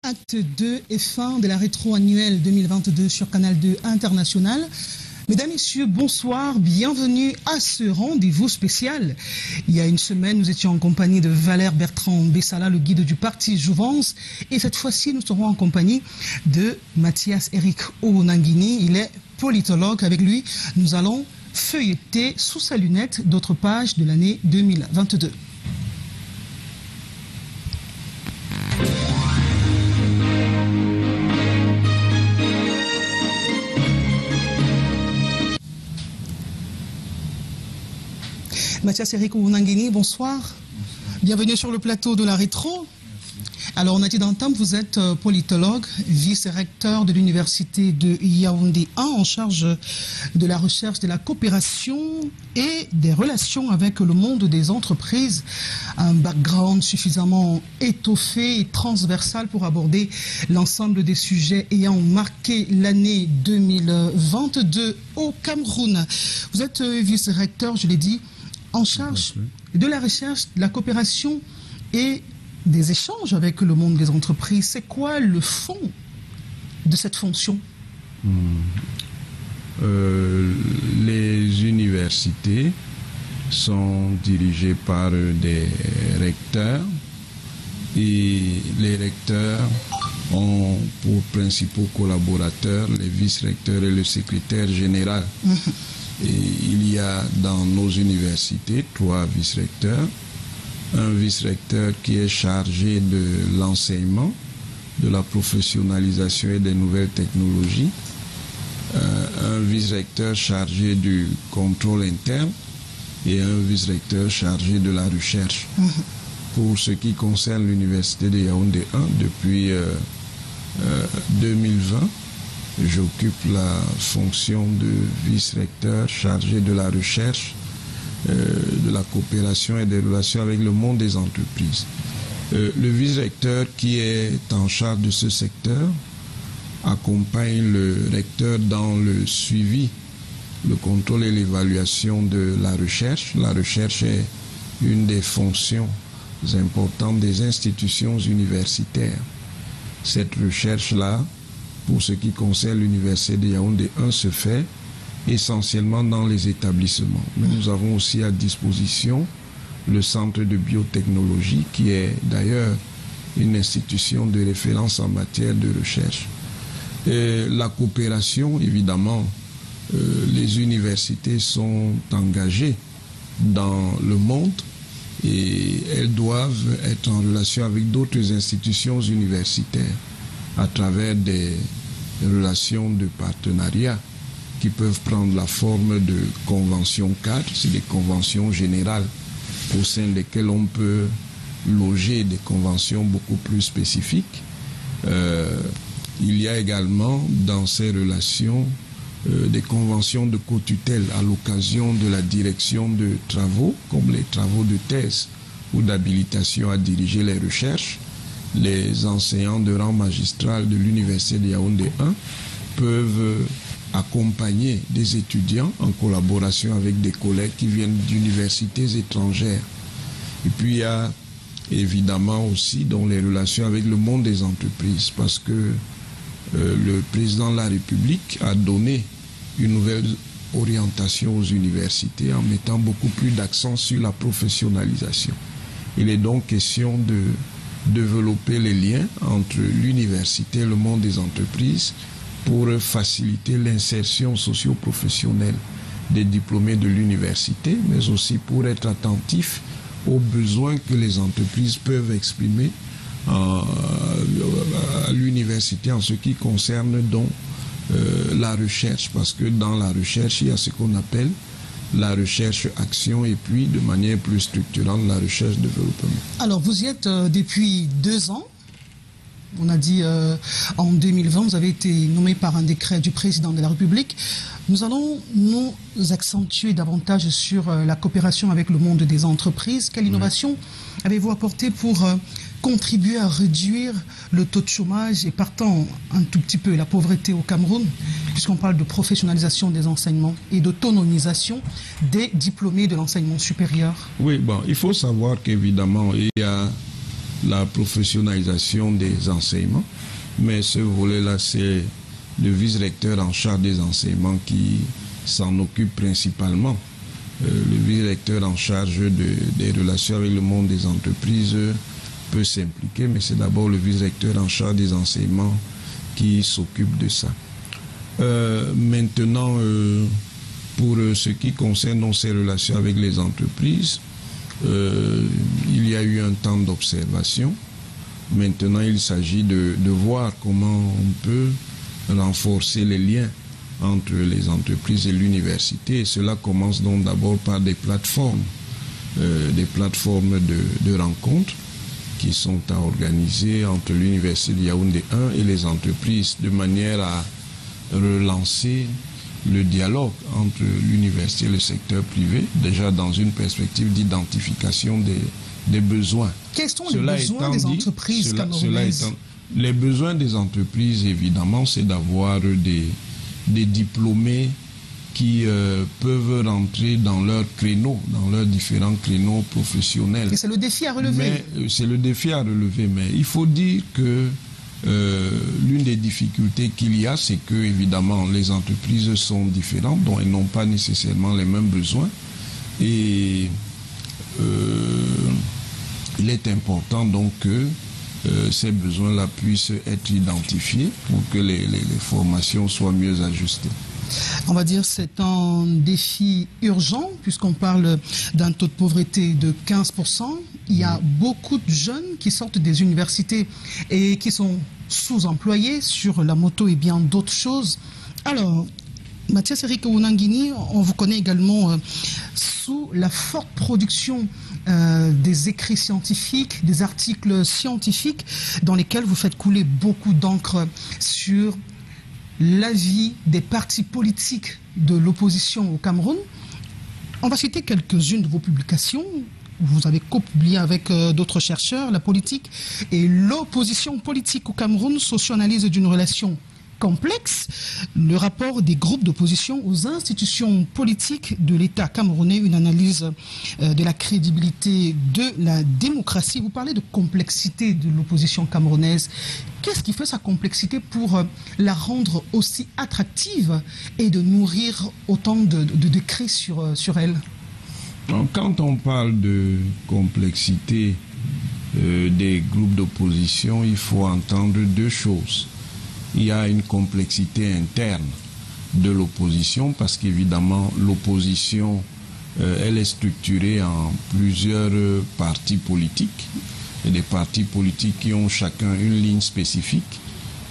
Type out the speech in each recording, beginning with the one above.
Acte 2 et fin de la rétro annuelle 2022 sur Canal 2 International. Mesdames, Messieurs, bonsoir, bienvenue à ce rendez-vous spécial. Il y a une semaine, nous étions en compagnie de Valère Bertrand Bessala, le guide du parti Jouvence. Et cette fois-ci, nous serons en compagnie de Mathias Eric Onangini. Il est politologue. Avec lui, nous allons feuilleter sous sa lunette d'autres pages de l'année 2022. Mathias Eric Onangini, bonsoir. Bonsoir. Bienvenue sur le plateau de la rétro. Merci. Alors, on a dit d'entendre, vous êtes politologue, vice-recteur de l'université de Yaoundé 1 en charge de la recherche, de la coopération et des relations avec le monde des entreprises. Un background suffisamment étoffé et transversal pour aborder l'ensemble des sujets ayant marqué l'année 2022 au Cameroun. Vous êtes vice-recteur, je l'ai dit, en charge de la recherche, de la coopération et des échanges avec le monde des entreprises. C'est quoi le fond de cette fonction? Les universités sont dirigées par des recteurs et les recteurs ont pour principaux collaborateurs les vice-recteurs et le secrétaire général. Et il y a dans nos universités 3 vice-recteurs, un vice-recteur qui est chargé de l'enseignement, de la professionnalisation et des nouvelles technologies, un vice-recteur chargé du contrôle interne et un vice-recteur chargé de la recherche. Pour ce qui concerne l'université de Yaoundé 1, depuis 2020, j'occupe la fonction de vice-recteur chargé de la recherche, de la coopération et des relations avec le monde des entreprises. Le vice-recteur qui est en charge de ce secteur accompagne le recteur dans le suivi, le contrôle et l'évaluation de la recherche. La recherche est une des fonctions importantes des institutions universitaires. Cette recherche-là, pour ce qui concerne l'université de Yaoundé 1, se fait essentiellement dans les établissements. Mais nous avons aussi à disposition le centre de biotechnologie qui est d'ailleurs une institution de référence en matière de recherche. Et la coopération, évidemment, les universités sont engagées dans le monde et elles doivent être en relation avec d'autres institutions universitaires à travers des relations de partenariat qui peuvent prendre la forme de conventions cadres, c'est des conventions générales au sein desquelles on peut loger des conventions beaucoup plus spécifiques. Il y a également dans ces relations des conventions de co-tutelle à l'occasion de la direction de travaux, comme les travaux de thèse ou d'habilitation à diriger les recherches. Les enseignants de rang magistral de l'université de Yaoundé 1 peuvent accompagner des étudiants en collaboration avec des collègues qui viennent d'universités étrangères. Et puis il y a évidemment aussi dans les relations avec le monde des entreprises, parce que le président de la République a donné une nouvelle orientation aux universités en mettant beaucoup plus d'accent sur la professionnalisation. Il est donc question de développer les liens entre l'université et le monde des entreprises pour faciliter l'insertion socio-professionnelle des diplômés de l'université, mais aussi pour être attentif aux besoins que les entreprises peuvent exprimer à l'université en ce qui concerne donc la recherche, parce que dans la recherche, il y a ce qu'on appelle la recherche-action et puis de manière plus structurante la recherche-développement. Alors vous y êtes depuis 2 ans. On a dit en 2020, vous avez été nommé par un décret du président de la République. Nous allons nous accentuer davantage sur la coopération avec le monde des entreprises. Quelle innovation avez-vous apporté pour contribuer à réduire le taux de chômage et partant un tout petit peu la pauvreté au Cameroun, puisqu'on parle de professionnalisation des enseignements et d'autonomisation des diplômés de l'enseignement supérieur? Oui, bon, il faut savoir qu'évidemment, il y a la professionnalisation des enseignements. Mais ce volet-là, c'est le vice-recteur en charge des enseignements qui s'en occupe principalement. Le vice-recteur en charge des relations avec le monde des entreprises peut s'impliquer, mais c'est d'abord le vice-recteur en charge des enseignements qui s'occupe de ça. Maintenant, pour ce qui concerne ces relations avec les entreprises, il y a eu un temps d'observation. Maintenant, il s'agit de voir comment on peut renforcer les liens entre les entreprises et l'université. Et cela commence donc d'abord par des plateformes de rencontres qui sont à organiser entre l'université de Yaoundé 1 et les entreprises, de manière à relancer le dialogue entre l'université et le secteur privé, déjà dans une perspective d'identification des besoins. Quels sont les besoins des entreprises camerounaises? Les besoins des entreprises, évidemment, c'est d'avoir des diplômés qui peuvent rentrer dans leurs créneaux, dans leurs différents créneaux professionnels. Et c'est le défi à relever. C'est le défi à relever, mais il faut dire que l'une des difficultés qu'il y a, c'est que, évidemment, les entreprises sont différentes, donc elles n'ont pas nécessairement les mêmes besoins. Et il est important donc que ces besoins-là puissent être identifiés pour que les formations soient mieux ajustées. On va dire que c'est un défi urgent puisqu'on parle d'un taux de pauvreté de 15%. Il y a beaucoup de jeunes qui sortent des universités et qui sont sous-employés sur la moto et bien d'autres choses. Alors, Mathias Eric Ounangini, on vous connaît également sous la forte production des écrits scientifiques, des articles scientifiques dans lesquels vous faites couler beaucoup d'encre sur l'avis des partis politiques de l'opposition au Cameroun. On va citer quelques-unes de vos publications. Vous avez co-publié avec d'autres chercheurs la politique et l'opposition politique au Cameroun, socio-analyse d'une relation complexe, le rapport des groupes d'opposition aux institutions politiques de l'État camerounais, une analyse de la crédibilité de la démocratie. Vous parlez de complexité de l'opposition camerounaise. Qu'est-ce qui fait sa complexité pour la rendre aussi attractive et de nourrir autant de décrets sur elle? Quand on parle de complexité des groupes d'opposition, il faut entendre deux choses. Il y a une complexité interne de l'opposition parce qu'évidemment l'opposition elle est structurée en plusieurs partis politiques et des partis politiques qui ont chacun une ligne spécifique.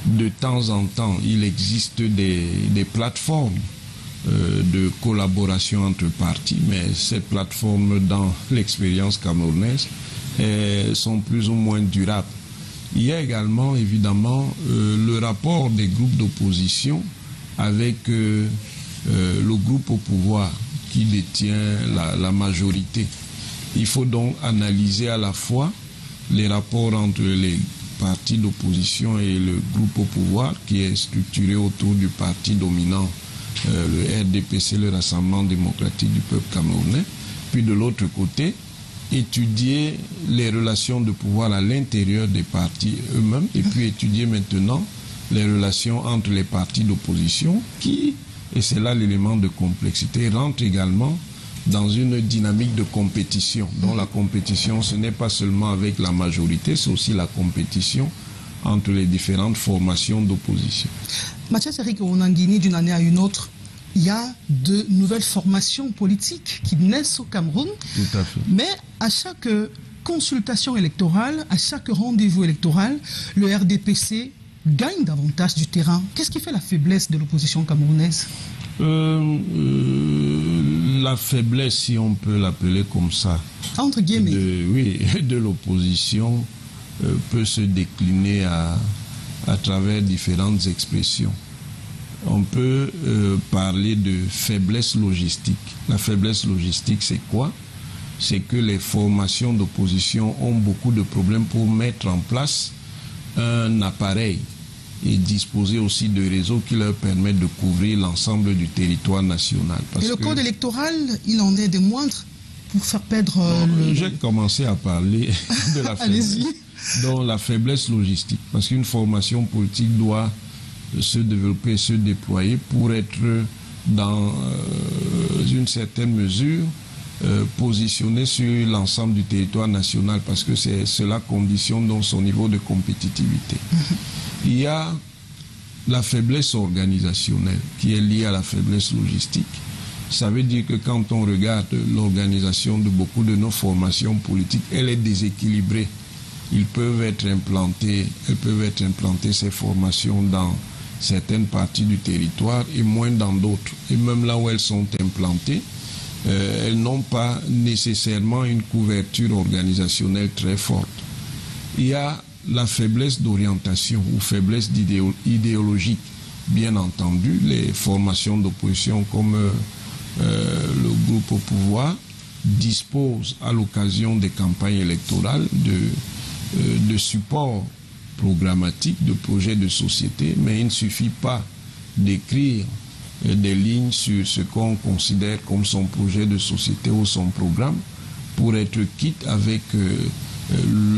De temps en temps, il existe des plateformes de collaboration entre partis, mais ces plateformes, dans l'expérience camerounaise, sont plus ou moins durables. Il y a également, évidemment, le rapport des groupes d'opposition avec le groupe au pouvoir qui détient la majorité. Il faut donc analyser à la fois les rapports entre les partis d'opposition et le groupe au pouvoir qui est structuré autour du parti dominant, le RDPC, le Rassemblement démocratique du peuple camerounais. Puis de l'autre côté, étudier les relations de pouvoir à l'intérieur des partis eux-mêmes et puis étudier maintenant les relations entre les partis d'opposition qui, et c'est là l'élément de complexité, rentre également dans une dynamique de compétition. Donc la compétition, ce n'est pas seulement avec la majorité, c'est aussi la compétition entre les différentes formations d'opposition. Mathias Eric Ounangini, d'une année à une autre, il y a de nouvelles formations politiques qui naissent au Cameroun. Tout à fait. Mais à chaque consultation électorale, à chaque rendez-vous électoral, le RDPC gagne davantage du terrain. Qu'est-ce qui fait la faiblesse de l'opposition camerounaise? La faiblesse, si on peut l'appeler comme ça, entre guillemets, de l'opposition peut se décliner à travers différentes expressions. On peut parler de faiblesse logistique. La faiblesse logistique, c'est quoi? C'est que les formations d'opposition ont beaucoup de problèmes pour mettre en place un appareil et disposer aussi de réseaux qui leur permettent de couvrir l'ensemble du territoire national. Et le code électoral, il en est des moindres pour faire perdre J'ai commencé à parler de la faiblesse. Donc la faiblesse logistique, parce qu'une formation politique doit se développer, se déployer pour être dans une certaine mesure positionné sur l'ensemble du territoire national, parce que c'est cela conditionne donc son niveau de compétitivité. Il y a la faiblesse organisationnelle qui est liée à la faiblesse logistique. Ça veut dire que quand on regarde l'organisation de beaucoup de nos formations politiques, elle est déséquilibrée. Elles peuvent être implantées, ces formations, dans certaines parties du territoire et moins dans d'autres. Et même là où elles sont implantées, elles n'ont pas nécessairement une couverture organisationnelle très forte. Il y a la faiblesse d'orientation ou faiblesse idéologique. Bien entendu, les formations d'opposition comme le groupe au pouvoir disposent à l'occasion des campagnes électorales de support programmatique, de projets de société, mais il ne suffit pas d'écrire des lignes sur ce qu'on considère comme son projet de société ou son programme pour être quitte avec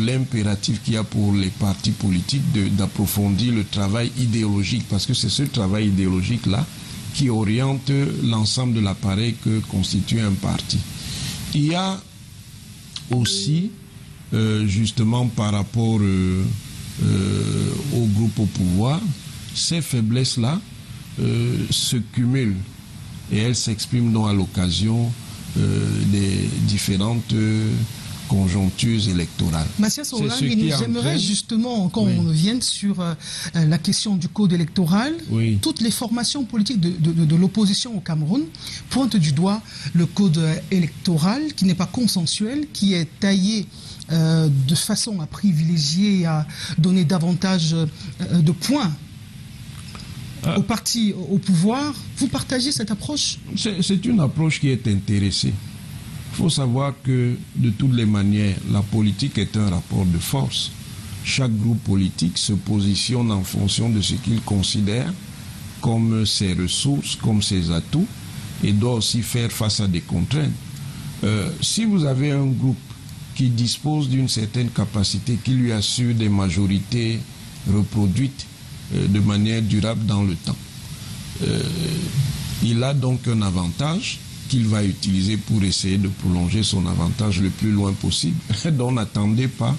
l'impératif qu'il y a pour les partis politiques d'approfondir le travail idéologique, parce que c'est ce travail idéologique-là qui oriente l'ensemble de l'appareil que constitue un parti. Il y a aussi, justement par rapport au groupe au pouvoir, ces faiblesses-là se cumulent et elles s'expriment donc à l'occasion des différentes conjonctures électorales. Mathias Olangini, j'aimerais justement qu'on vienne sur la question du code électoral. Oui. Toutes les formations politiques de l'opposition au Cameroun pointent du doigt le code électoral qui n'est pas consensuel, qui est taillé de façon à privilégier, à donner davantage de points aux partis au pouvoir. Vous partagez cette approche? C'est une approche qui est intéressée. Il faut savoir que, de toutes les manières, la politique est un rapport de force. Chaque groupe politique se positionne en fonction de ce qu'il considère comme ses ressources, comme ses atouts, et doit aussi faire face à des contraintes. Si vous avez un groupe qui dispose d'une certaine capacité, qui lui assure des majorités reproduites de manière durable dans le temps, il a donc un avantage qu'il va utiliser pour essayer de prolonger son avantage le plus loin possible. Donc n'attendez pas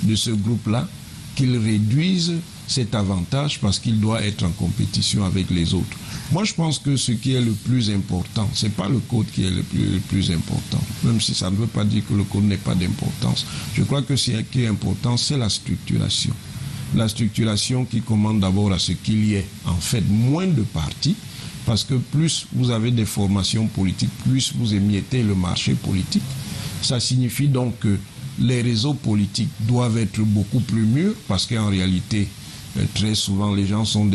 de ce groupe-là qu'il réduise cet avantage parce qu'il doit être en compétition avec les autres. Moi, je pense que ce qui est le plus important, ce n'est pas le code qui est le plus important, même si ça ne veut pas dire que le code n'est pas d'importance. Je crois que ce qui est important, c'est la structuration. La structuration qui commande d'abord à ce qu'il y ait en fait moins de partis, parce que plus vous avez des formations politiques, plus vous émiettez le marché politique. Ça signifie donc que les réseaux politiques doivent être beaucoup plus mûrs, parce qu'en réalité, très souvent, les gens sont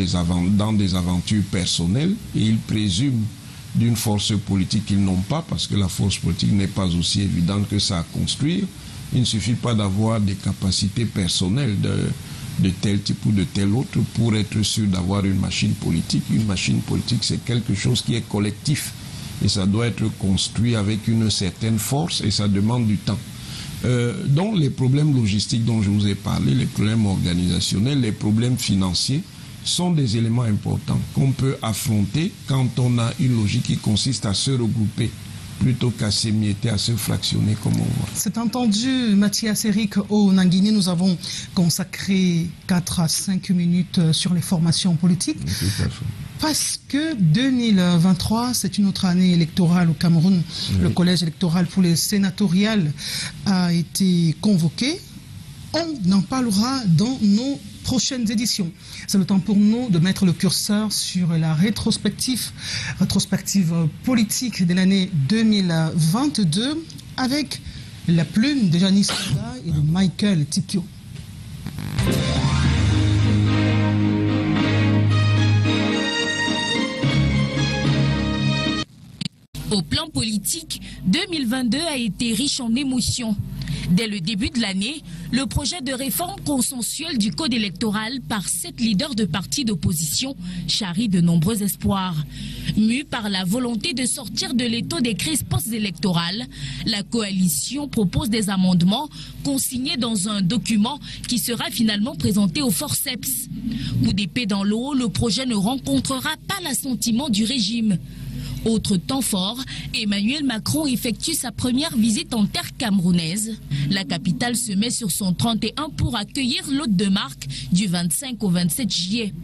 dans des aventures personnelles et ils présument d'une force politique qu'ils n'ont pas, parce que la force politique n'est pas aussi évidente que ça à construire. Il ne suffit pas d'avoir des capacités personnelles de tel type ou de tel autre pour être sûr d'avoir une machine politique. Une machine politique, c'est quelque chose qui est collectif et ça doit être construit avec une certaine force et ça demande du temps. Donc les problèmes logistiques dont je vous ai parlé, les problèmes organisationnels, les problèmes financiers sont des éléments importants qu'on peut affronter quand on a une logique qui consiste à se regrouper plutôt qu'à s'émietter, à se fractionner comme on voit. C'est entendu, Mathias Eric Onangini. Nous avons consacré 4 à 5 minutes sur les formations politiques. Tout à fait. Parce que 2023, c'est une autre année électorale au Cameroun. Oui. Le collège électoral pour les sénatoriales a été convoqué. On en parlera dans nos prochaines éditions. C'est le temps pour nous de mettre le curseur sur la rétrospective politique de l'année 2022 avec la plume de Janice Souda et de Michael Tikio. Au plan politique, 2022 a été riche en émotions. Dès le début de l'année, le projet de réforme consensuelle du code électoral par 7 leaders de partis d'opposition charrie de nombreux espoirs. Mue par la volonté de sortir de l'étau des crises post-électorales, la coalition propose des amendements consignés dans un document qui sera finalement présenté au forceps. Coup d'épée dans l'eau, le projet ne rencontrera pas l'assentiment du régime. Autre temps fort, Emmanuel Macron effectue sa première visite en terre camerounaise. La capitale se met sur son 31 pour accueillir l'hôte de marque du 25 au 27 juillet.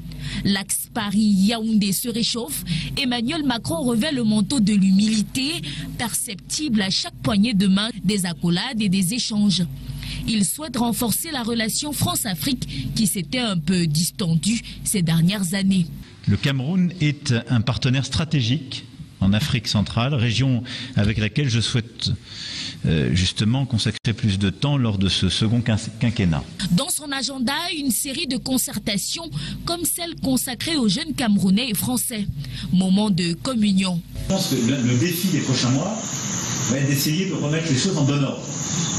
L'axe Paris-Yaoundé se réchauffe. Emmanuel Macron revêt le manteau de l'humilité, perceptible à chaque poignée de main, des accolades et des échanges. Il souhaite renforcer la relation France-Afrique qui s'était un peu distendue ces dernières années. Le Cameroun est un partenaire stratégique en Afrique centrale, région avec laquelle je souhaite justement consacrer plus de temps lors de ce second quinquennat. Dans son agenda, une série de concertations comme celle consacrée aux jeunes Camerounais et Français. Moment de communion. Je pense que le défi des prochains mois va être d'essayer de remettre les choses en bon ordre.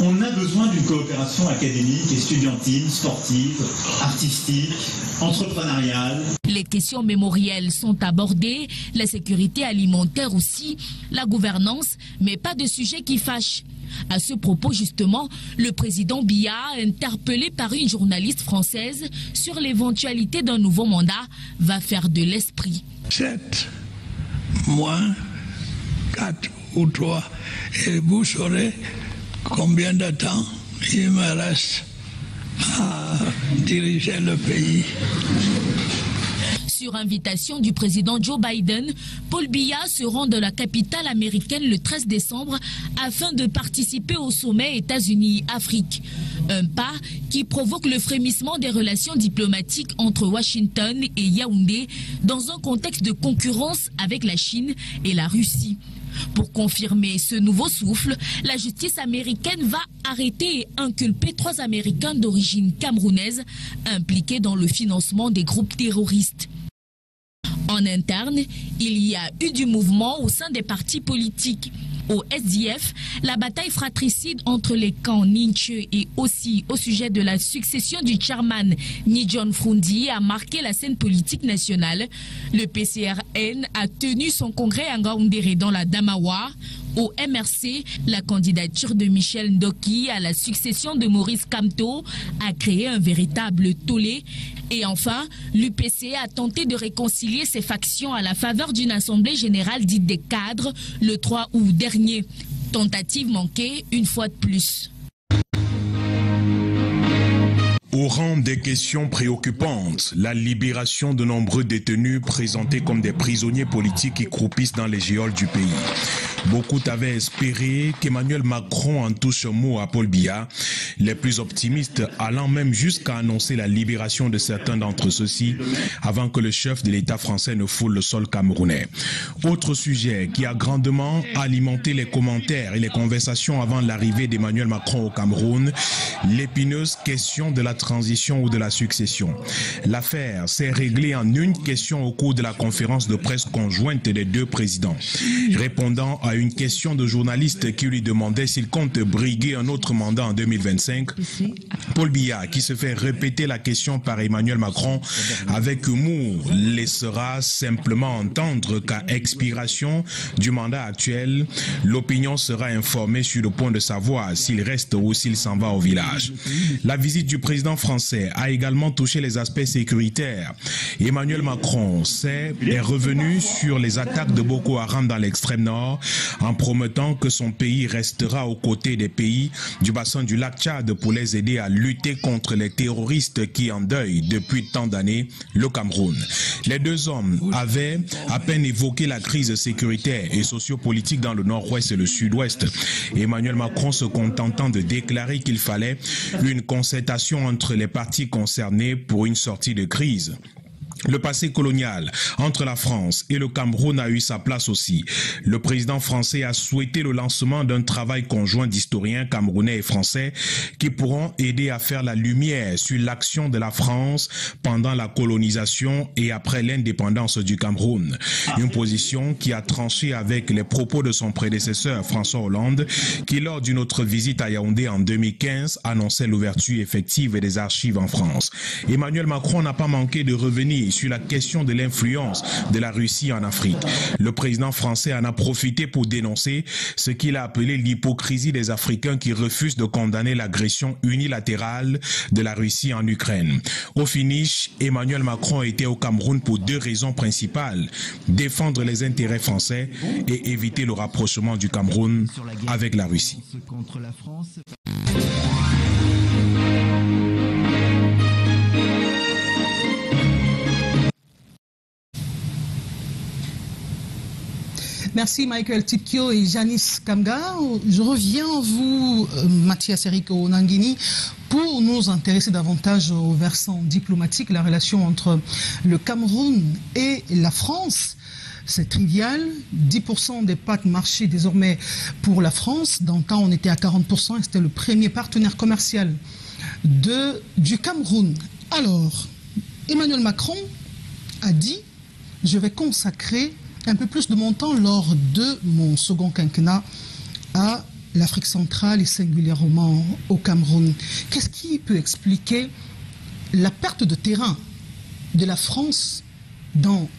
On a besoin d'une coopération académique, estudiantine, sportive, artistique, entrepreneuriale. Les questions mémorielles sont abordées, la sécurité alimentaire aussi, la gouvernance, mais pas de sujet qui fâche. À ce propos, justement, le président Biya, interpellé par une journaliste française sur l'éventualité d'un nouveau mandat, va faire de l'esprit. 7 moins 4 ou 3, et vous saurez combien de temps il me reste à diriger le pays. Sur invitation du président Joe Biden, Paul Biya se rend de la capitale américaine le 13 décembre afin de participer au sommet États-Unis-Afrique. Un pas qui provoque le frémissement des relations diplomatiques entre Washington et Yaoundé dans un contexte de concurrence avec la Chine et la Russie. Pour confirmer ce nouveau souffle, la justice américaine va arrêter et inculper 3 Américains d'origine camerounaise impliqués dans le financement des groupes terroristes. En interne, il y a eu du mouvement au sein des partis politiques. Au SDF, la bataille fratricide entre les camps Ninche et aussi au sujet de la succession du chairman Nidjon Frundi a marqué la scène politique nationale. Le PCRN a tenu son congrès à Ngaoundéré dans la Damawa. Au MRC, la candidature de Michel Ndoki à la succession de Maurice Kamto a créé un véritable tollé. Et enfin, l'UPC a tenté de réconcilier ses factions à la faveur d'une assemblée générale dite des cadres le 3 août dernier. Tentative manquée une fois de plus. Au rang des questions préoccupantes, la libération de nombreux détenus présentés comme des prisonniers politiques qui croupissent dans les geôles du pays. Beaucoup avaient espéré qu'Emmanuel Macron en touche un mot à Paul Biya, les plus optimistes allant même jusqu'à annoncer la libération de certains d'entre ceux-ci avant que le chef de l'État français ne foule le sol camerounais. Autre sujet qui a grandement alimenté les commentaires et les conversations avant l'arrivée d'Emmanuel Macron au Cameroun, l'épineuse question de la transition ou de la succession. L'affaire s'est réglée en une question au cours de la conférence de presse conjointe des 2 présidents. Répondant à une question de journaliste qui lui demandait s'il compte briguer un autre mandat en 2025, Paul Biya, qui se fait répéter la question par Emmanuel Macron avec humour, laissera simplement entendre qu'à expiration du mandat actuel, l'opinion sera informée sur le point de savoir s'il reste ou s'il s'en va au village. La visite du président français a également touché les aspects sécuritaires. Emmanuel Macron est revenu sur les attaques de Boko Haram dans l'extrême nord en promettant que son pays restera aux côtés des pays du bassin du lac Tchad pour les aider à lutter contre les terroristes qui endeuillent depuis tant d'années le Cameroun. Les 2 hommes avaient à peine évoqué la crise sécuritaire et sociopolitique dans le nord-ouest et le sud-ouest. Emmanuel Macron se contentant de déclarer qu'il fallait une concertation entre les parties concernées pour une sortie de crise. Le passé colonial entre la France et le Cameroun a eu sa place aussi. Le président français a souhaité le lancement d'un travail conjoint d'historiens camerounais et français qui pourront aider à faire la lumière sur l'action de la France pendant la colonisation et après l'indépendance du Cameroun. Une position qui a tranché avec les propos de son prédécesseur François Hollande qui, lors d'une autre visite à Yaoundé en 2015, annonçait l'ouverture effective des archives en France. Emmanuel Macron n'a pas manqué de revenir sur la question de l'influence de la Russie en Afrique. Le président français en a profité pour dénoncer ce qu'il a appelé l'hypocrisie des Africains qui refusent de condamner l'agression unilatérale de la Russie en Ukraine. Au finish, Emmanuel Macron était au Cameroun pour 2 raisons principales: défendre les intérêts français et éviter le rapprochement du Cameroun avec la Russie. Merci Michael Tipkio et Janice Kamga. Je reviens à vous, Mathias Eriko Nangini, pour nous intéresser davantage au versant diplomatique, la relation entre le Cameroun et la France. C'est trivial, 10% des pâtes marchées désormais pour la France. Dans le temps, on était à 40% et c'était le premier partenaire commercial du Cameroun. Alors, Emmanuel Macron a dit « Je vais consacrer un peu plus de mon temps lors de mon second quinquennat à l'Afrique centrale et singulièrement au Cameroun ». Qu'est-ce qui peut expliquer la perte de terrain de la France dans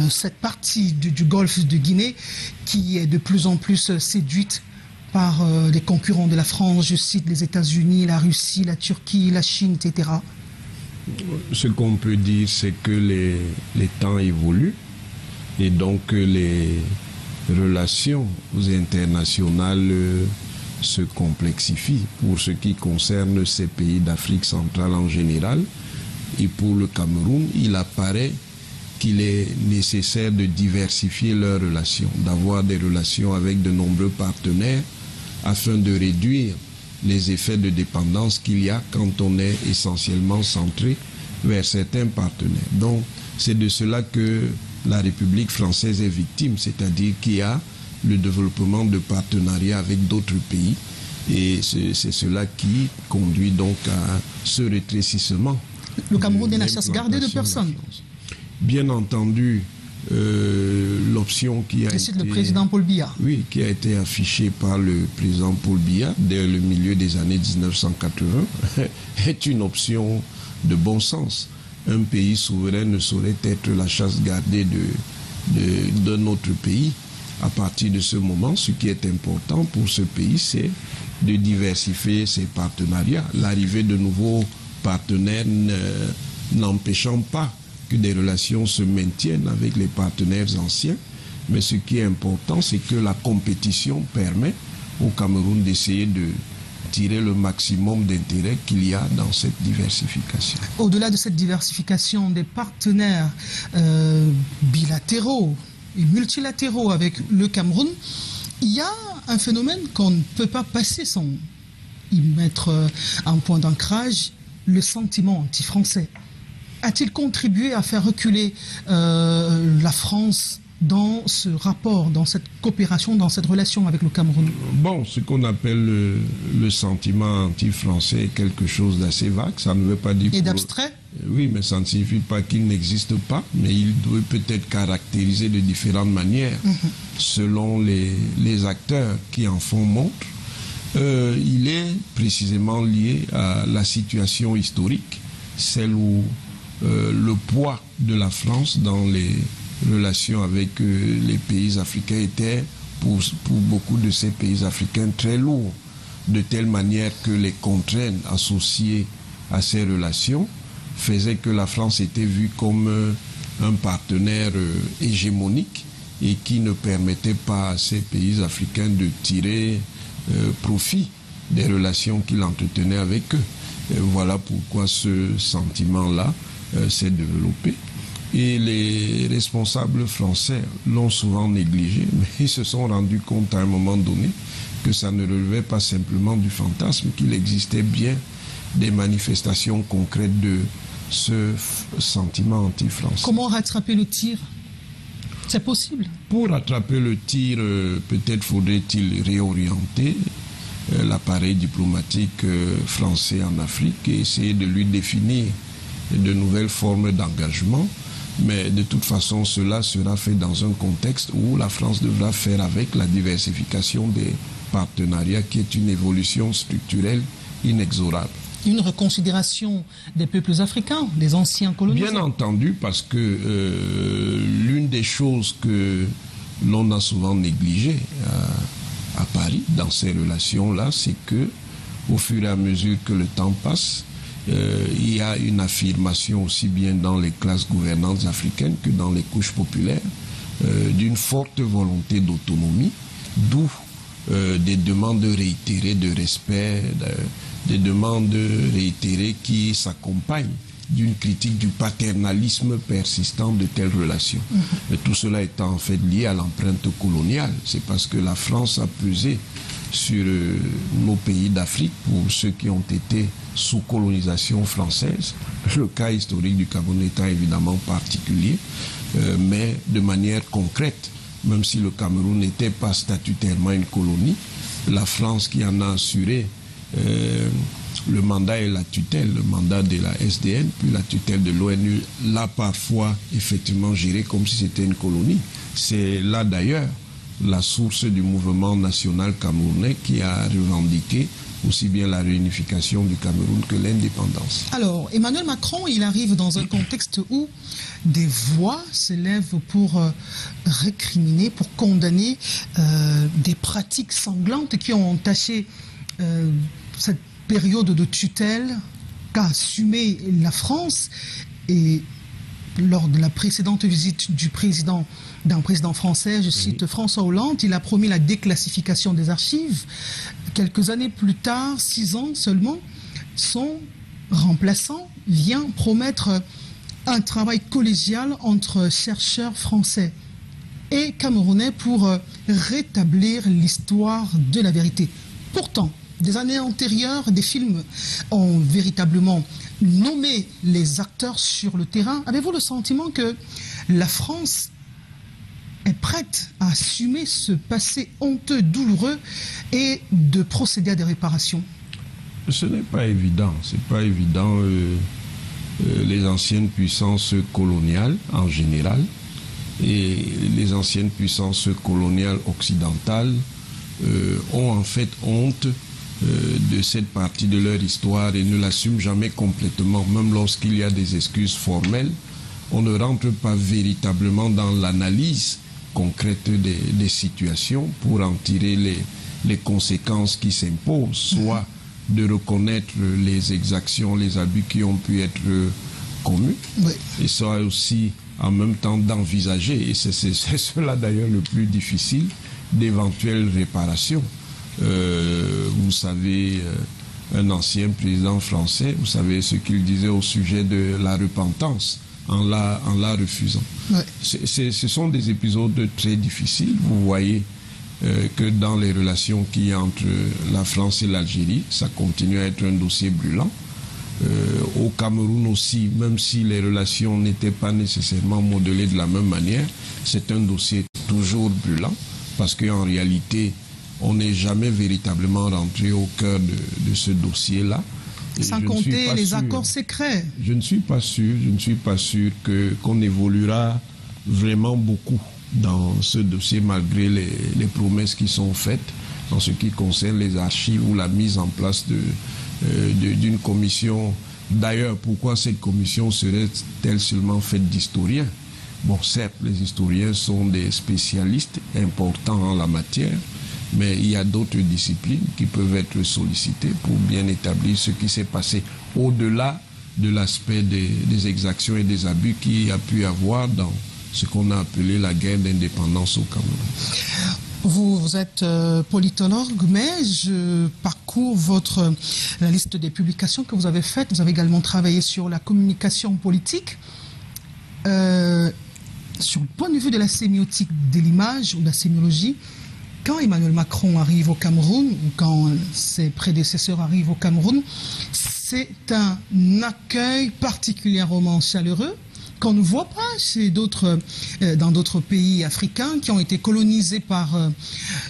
cette partie du golfe de Guinée qui est de plus en plus séduite par les concurrents de la France, je cite les États-Unis, la Russie, la Turquie, la Chine, etc. Ce qu'on peut dire, c'est que les temps évoluent et donc les relations internationales se complexifient pour ce qui concerne ces pays d'Afrique centrale en général. Et pour le Cameroun, il apparaît qu'il est nécessaire de diversifier leurs relations, d'avoir des relations avec de nombreux partenaires afin de réduire les effets de dépendance qu'il y a quand on est essentiellement centré vers certains partenaires. Donc c'est de cela que la République française est victime, c'est-à-dire qu'il y a le développement de partenariats avec d'autres pays et c'est cela qui conduit donc à ce rétrécissement. Le Cameroun n'est la chasse gardée de personne. Bien entendu, l'option qui a été... le président Paul Biya. Oui, qui a été affichée par le président Paul Biya dès le milieu des années 1980 est une option de bon sens. Un pays souverain ne saurait être la chasse gardée d'un autre pays. À partir de ce moment, ce qui est important pour ce pays, c'est de diversifier ses partenariats. L'arrivée de nouveaux partenaires n'empêchant pas que des relations se maintiennent avec les partenaires anciens. Mais ce qui est important, c'est que la compétition permet au Cameroun d'essayer de tirer le maximum d'intérêt qu'il y a dans cette diversification. Au-delà de cette diversification des partenaires bilatéraux et multilatéraux avec le Cameroun, il y a un phénomène qu'on ne peut pas passer sans y mettre un point d'ancrage, le sentiment anti-français. A-t-il contribué à faire reculer la France dans ce rapport, dans cette coopération, dans cette relation avec le Cameroun? Bon, ce qu'on appelle le sentiment anti-français est quelque chose d'assez vague. Ça ne veut pas dire... Et d'abstrait? Oui, mais ça ne signifie pas qu'il n'existe pas, mais il doit peut-être caractériser de différentes manières selon les acteurs qui en font montre. Il est précisément lié à la situation historique, celle où le poids de la France dans les relations avec les pays africains était pour beaucoup de ces pays africains très lourd, de telle manière que les contraintes associées à ces relations faisaient que la France était vue comme un partenaire hégémonique et qui ne permettait pas à ces pays africains de tirer profit des relations qu'il entretenait avec eux. Et voilà pourquoi ce sentiment-là s'est développé. Et les responsables français l'ont souvent négligé, mais ils se sont rendus compte à un moment donné que ça ne relevait pas simplement du fantasme, qu'il existait bien des manifestations concrètes de ce sentiment anti-français. Comment rattraper le tir? C'est possible? Pour rattraper le tir, peut-être faudrait-il réorienter l'appareil diplomatique français en Afrique et essayer de lui définir de nouvelles formes d'engagement. Mais de toute façon, cela sera fait dans un contexte où la France devra faire avec la diversification des partenariats qui est une évolution structurelle inexorable. Une reconsidération des peuples africains, des anciens colonisés. Bien entendu, parce que l'une des choses que l'on a souvent négligées à Paris, dans ces relations-là, c'est que au fur et à mesure que le temps passe, il y a une affirmation aussi bien dans les classes gouvernantes africaines que dans les couches populaires d'une forte volonté d'autonomie, d'où des demandes réitérées de respect, des demandes réitérées qui s'accompagnent d'une critique du paternalisme persistant de telles relations. Et tout cela étant en fait lié à l'empreinte coloniale. C'est parce que la France a pesé sur nos pays d'Afrique, pour ceux qui ont été sous colonisation française. Le cas historique du Cameroun étant évidemment particulier, mais de manière concrète, même si le Cameroun n'était pas statutairement une colonie, la France qui en a assuré le mandat et la tutelle, le mandat de la SDN, puis la tutelle de l'ONU, l'a parfois effectivement géré comme si c'était une colonie. C'est là d'ailleurs la source du mouvement national camerounais qui a revendiqué aussi bien la réunification du Cameroun que l'indépendance. Alors, Emmanuel Macron, il arrive dans un contexte où des voix s'élèvent pour récriminer, pour condamner des pratiques sanglantes qui ont entaché cette période de tutelle qu'a assumé la France. Et lors de la précédente visite d'un président français, je cite François Hollande, il a promis la déclassification des archives. Quelques années plus tard, 6 ans seulement, son remplaçant vient promettre un travail collégial entre chercheurs français et camerounais pour rétablir l'histoire de la vérité. Pourtant, des années antérieures, des films ont véritablement nommé les acteurs sur le terrain. Avez-vous le sentiment que la France est prête à assumer ce passé honteux, douloureux et de procéder à des réparations? Ce n'est pas évident. C'est pas évident. Les anciennes puissances coloniales en général et les anciennes puissances coloniales occidentales ont en fait honte de cette partie de leur histoire et ne l'assument jamais complètement. Même lorsqu'il y a des excuses formelles, on ne rentre pas véritablement dans l'analyse concrète des situations pour en tirer les conséquences qui s'imposent, soit de reconnaître les exactions, les abus qui ont pu être commis, et soit aussi en même temps d'envisager, et c'est cela d'ailleurs le plus difficile, d'éventuelles réparations. Vous savez, un ancien président français, vous savez ce qu'il disait au sujet de la repentance en la refusant. Ce sont des épisodes très difficiles. Vous voyez que dans les relations qu'il y a entre la France et l'Algérie, ça continue à être un dossier brûlant. Au Cameroun aussi, même si les relations n'étaient pas nécessairement modelées de la même manière, c'est un dossier toujours brûlant parce qu'en réalité, on n'est jamais véritablement rentré au cœur de ce dossier-là. Sans compter les accords secrets. Je ne suis pas sûr qu'on évoluera vraiment beaucoup dans ce dossier malgré les promesses qui sont faites en ce qui concerne les archives ou la mise en place d'une commission. D'ailleurs, pourquoi cette commission serait-elle seulement faite d'historiens? Bon, certes, les historiens sont des spécialistes importants en la matière, mais il y a d'autres disciplines qui peuvent être sollicitées pour bien établir ce qui s'est passé au-delà de l'aspect des exactions et des abus qu'il y a pu avoir dans ce qu'on a appelé la guerre d'indépendance au Cameroun. Vous êtes politologue, mais je parcours la liste des publications que vous avez faites. Vous avez également travaillé sur la communication politique. Sur le point de vue de la sémiotique de l'image ou de la sémiologie, quand Emmanuel Macron arrive au Cameroun, ou quand ses prédécesseurs arrivent au Cameroun, c'est un accueil particulièrement chaleureux qu'on ne voit pas dans d'autres pays africains qui ont été colonisés par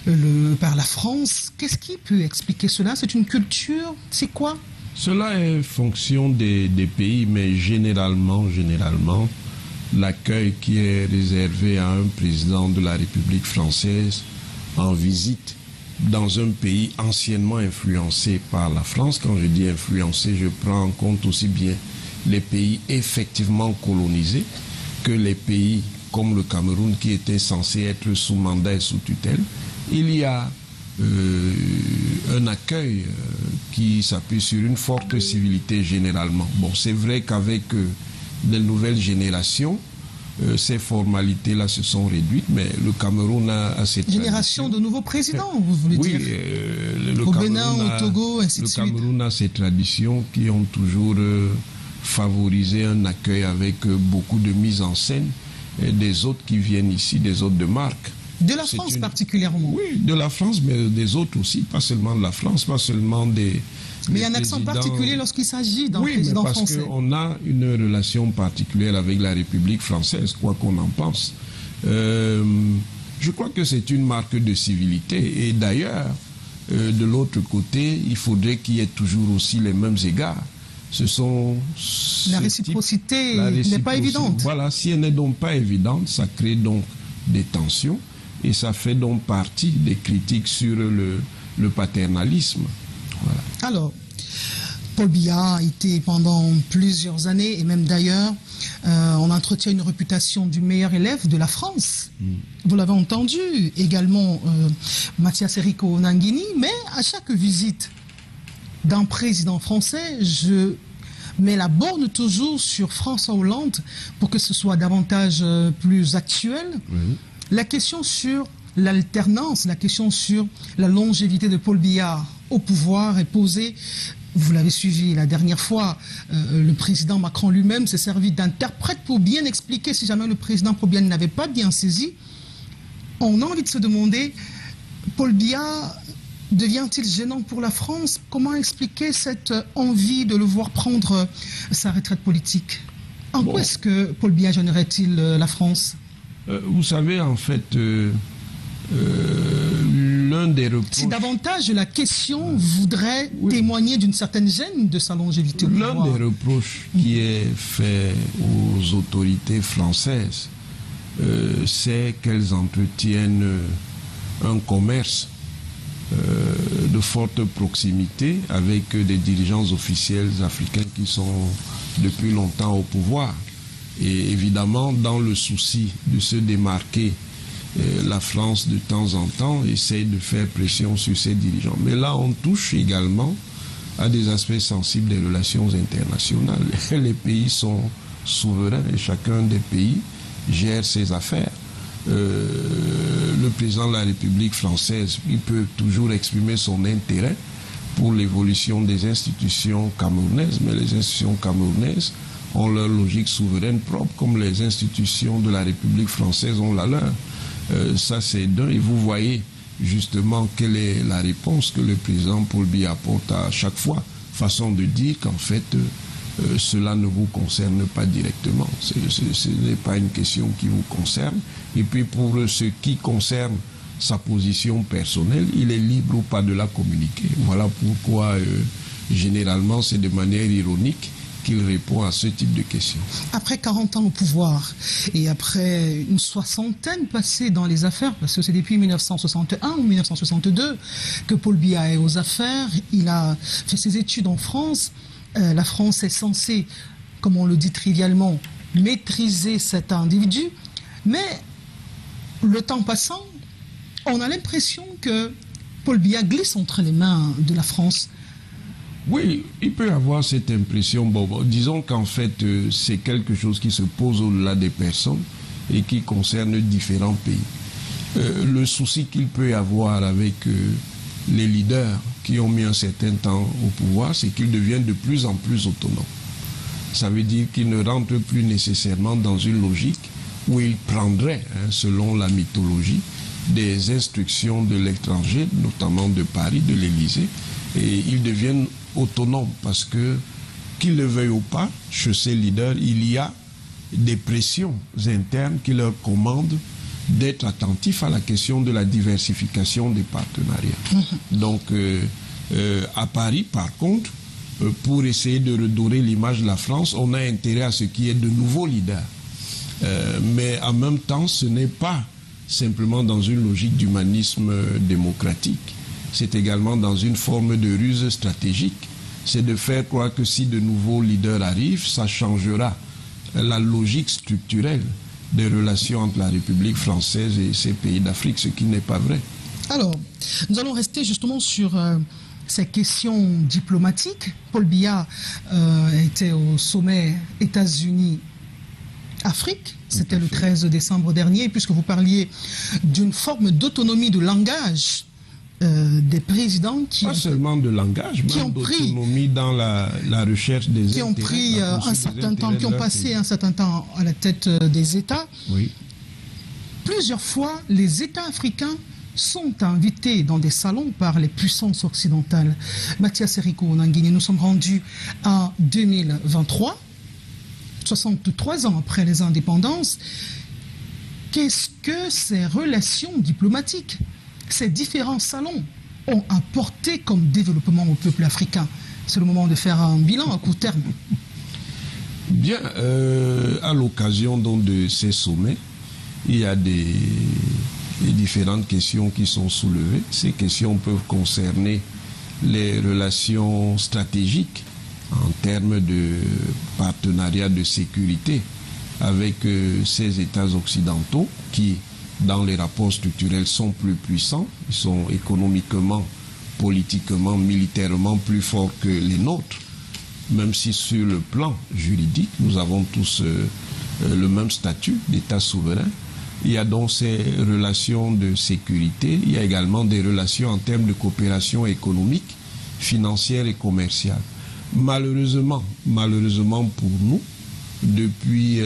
la France. Qu'est-ce qui peut expliquer cela? C'est une culture? C'est quoi? Cela est fonction des pays, mais généralement, l'accueil qui est réservé à un président de la République française en visite dans un pays anciennement influencé par la France. Quand je dis influencé, je prends en compte aussi bien les pays effectivement colonisés que les pays comme le Cameroun qui étaient censés être sous mandat et sous tutelle. Il y a un accueil qui s'appuie sur une forte civilité généralement. Bon, c'est vrai qu'avec les nouvelles générations, ces formalités-là se sont réduites, mais le Cameroun a cette génération de nouveaux présidents, vous voulez dire? Au Bénin, au Togo, ainsi de suite. Le Cameroun a ces traditions qui ont toujours favorisé un accueil avec beaucoup de mise en scène des hôtes qui viennent ici, des hôtes de marque. De la France particulièrement? Oui, de la France, mais des autres aussi, pas seulement de la France, pas seulement des... Mais il y a un accent particulier lorsqu'il s'agit d'un président français. Oui, parce qu'on a une relation particulière avec la République française, quoi qu'on en pense. Je crois que c'est une marque de civilité. Et d'ailleurs, de l'autre côté, il faudrait qu'il y ait toujours aussi les mêmes égards. La réciprocité n'est pas évidente. Voilà, si elle n'est donc pas évidente, ça crée donc des tensions et ça fait donc partie des critiques sur le paternalisme. Voilà. Alors, Paul Biya a été pendant plusieurs années, et même d'ailleurs, on entretient une réputation du meilleur élève de la France. Vous l'avez entendu, également Mathias Errico Nangini, mais à chaque visite d'un président français, je mets la borne toujours sur François Hollande pour que ce soit davantage plus actuel. Oui. La question sur l'alternance, la question sur la longévité de Paul Biya au pouvoir est posée. Vous l'avez suivi la dernière fois, le président Macron lui-même s'est servi d'interprète pour bien expliquer si jamais le président Paul Biya n'avait pas bien saisi. On a envie de se demander, Paul Biya devient-il gênant pour la France? Comment expliquer cette envie de le voir prendre sa retraite politique? En quoi est-ce que Paul Biya gênerait-il la France? Vous savez, en fait, l'un des reproches... Si davantage la question voudrait témoigner d'une certaine gêne de sa longévité au pouvoir. L'un des reproches qui est fait aux autorités françaises, c'est qu'elles entretiennent un commerce de forte proximité avec des dirigeants officiels africains qui sont depuis longtemps au pouvoir. Et évidemment, dans le souci de se démarquer, la France de temps en temps essaye de faire pression sur ses dirigeants. Mais là, on touche également à des aspects sensibles des relations internationales. Les pays sont souverains et chacun des pays gère ses affaires. Le président de la République française, il peut toujours exprimer son intérêt pour l'évolution des institutions camerounaises, mais les institutions camerounaises ont leur logique souveraine propre, comme les institutions de la République française ont la leur. Ça, c'est d'un. Et vous voyez justement quelle est la réponse que le président Paul Biya apporte à chaque fois. Façon de dire qu'en fait, cela ne vous concerne pas directement. Ce n'est pas une question qui vous concerne. Et puis pour ce qui concerne sa position personnelle, il est libre ou pas de la communiquer. Voilà pourquoi, généralement, c'est de manière ironique qu'il répond à ce type de questions. Après 40 ans au pouvoir et après une soixantaine passée dans les affaires, parce que c'est depuis 1961 ou 1962 que Paul Biya est aux affaires, il a fait ses études en France. La France est censée, comme on le dit trivialement, maîtriser cet individu, mais le temps passant, on a l'impression que Paul Biya glisse entre les mains de la France. Oui, il peut avoir cette impression. Bon, disons qu'en fait, c'est quelque chose qui se pose au-delà des personnes et qui concerne différents pays. Le souci qu'il peut avoir avec les leaders qui ont mis un certain temps au pouvoir, c'est qu'ils deviennent de plus en plus autonomes. Ça veut dire qu'ils ne rentrent plus nécessairement dans une logique où ils prendraient, selon la mythologie, des instructions de l'étranger, notamment de Paris, de l'Élysée, et ils deviennent autonomes parce que qu'ils le veuillent ou pas, chez ces leaders, il y a des pressions internes qui leur commandent d'être attentifs à la question de la diversification des partenariats. Donc, à Paris, par contre, pour essayer de redorer l'image de la France, on a intérêt à ce qu'il y ait de nouveaux leaders. Mais en même temps, ce n'est pas simplement dans une logique d'humanisme démocratique. C'est également dans une forme de ruse stratégique. C'est de faire croire que si de nouveaux leaders arrivent, ça changera la logique structurelle des relations entre la République française et ces pays d'Afrique, ce qui n'est pas vrai. Alors, nous allons rester justement sur ces questions diplomatiques. Paul Biya était au sommet États-Unis-Afrique. C'était le 13 décembre dernier, puisque vous parliez d'une forme d'autonomie de langage des présidents qui pas seulement de langage, mais d'autonomie dans la recherche des qui ont pris un certain temps, qui ont passé un certain temps à la tête des États. Oui. Plusieurs fois, les États africains sont invités dans des salons par les puissances occidentales. Mathias Eriko Nangini, nous sommes rendus en 2023, 63 ans après les indépendances. Qu'est-ce que ces relations diplomatiques, ces différents salons ont apporté comme développement au peuple africain? C'est le moment de faire un bilan à court terme. Bien, à l'occasion de ces sommets, il y a des différentes questions qui sont soulevées. Ces questions peuvent concerner les relations stratégiques en termes de partenariat de sécurité avec ces États occidentaux qui, dans les rapports structurels, sont plus puissants, ils sont économiquement, politiquement, militairement plus forts que les nôtres, même si sur le plan juridique, nous avons tous le même statut d'État souverain. Il y a donc ces relations de sécurité, il y a également des relations en termes de coopération économique, financière et commerciale. Malheureusement pour nous, depuis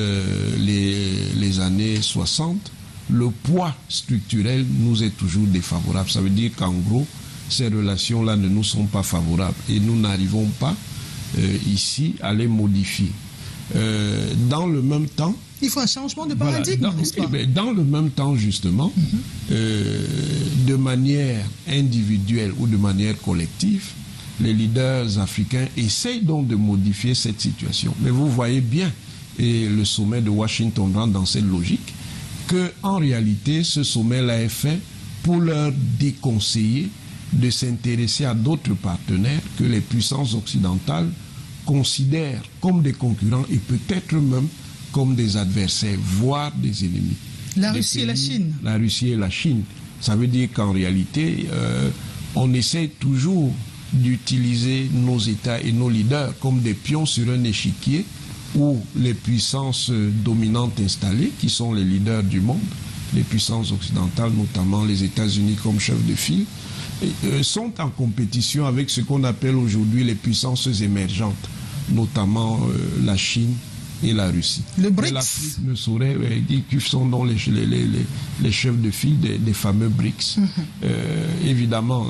les années 60, le poids structurel nous est toujours défavorable. Ça veut dire qu'en gros, ces relations-là ne nous sont pas favorables et nous n'arrivons pas ici à les modifier. Dans le même temps, il faut un changement de paradigme, voilà, n'est-ce pas? Dans le même temps, justement, de manière individuelle ou de manière collective, les leaders africains essayent donc de modifier cette situation. Mais vous voyez bien, et le sommet de Washington rentre dans cette logique, qu'en réalité, ce sommet-là est fait pour leur déconseiller de s'intéresser à d'autres partenaires que les puissances occidentales considèrent comme des concurrents et peut-être même comme des adversaires, voire des ennemis. La Russie et la Chine. La Russie et la Chine. Ça veut dire qu'en réalité, on essaie toujours d'utiliser nos États et nos leaders comme des pions sur un échiquier où les puissances dominantes installées, qui sont les leaders du monde, les puissances occidentales, notamment les États-Unis comme chef de file, sont en compétition avec ce qu'on appelle aujourd'hui les puissances émergentes, notamment la Chine et la Russie. Le BRICS. L'Afrique ne saurait dire qui sont donc les chefs de file des fameux BRICS. Évidemment,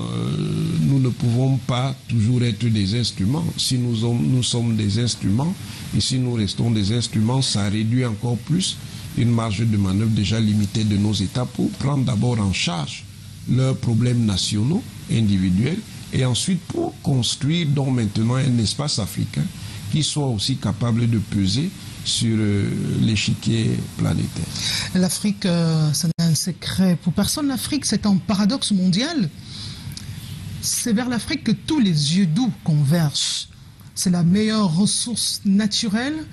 nous ne pouvons pas toujours être des instruments. Si nous sommes des instruments, et si nous restons des instruments, ça réduit encore plus une marge de manœuvre déjà limitée de nos États pour prendre d'abord en charge leurs problèmes nationaux, individuels, et ensuite pour construire donc maintenant un espace africain qui soit aussi capable de peser sur l'échiquier planétaire. L'Afrique, ça n'est un secret pour personne. L'Afrique, c'est un paradoxe mondial. C'est vers l'Afrique que tous les yeux doux convergent. C'est la meilleure ressource naturelle.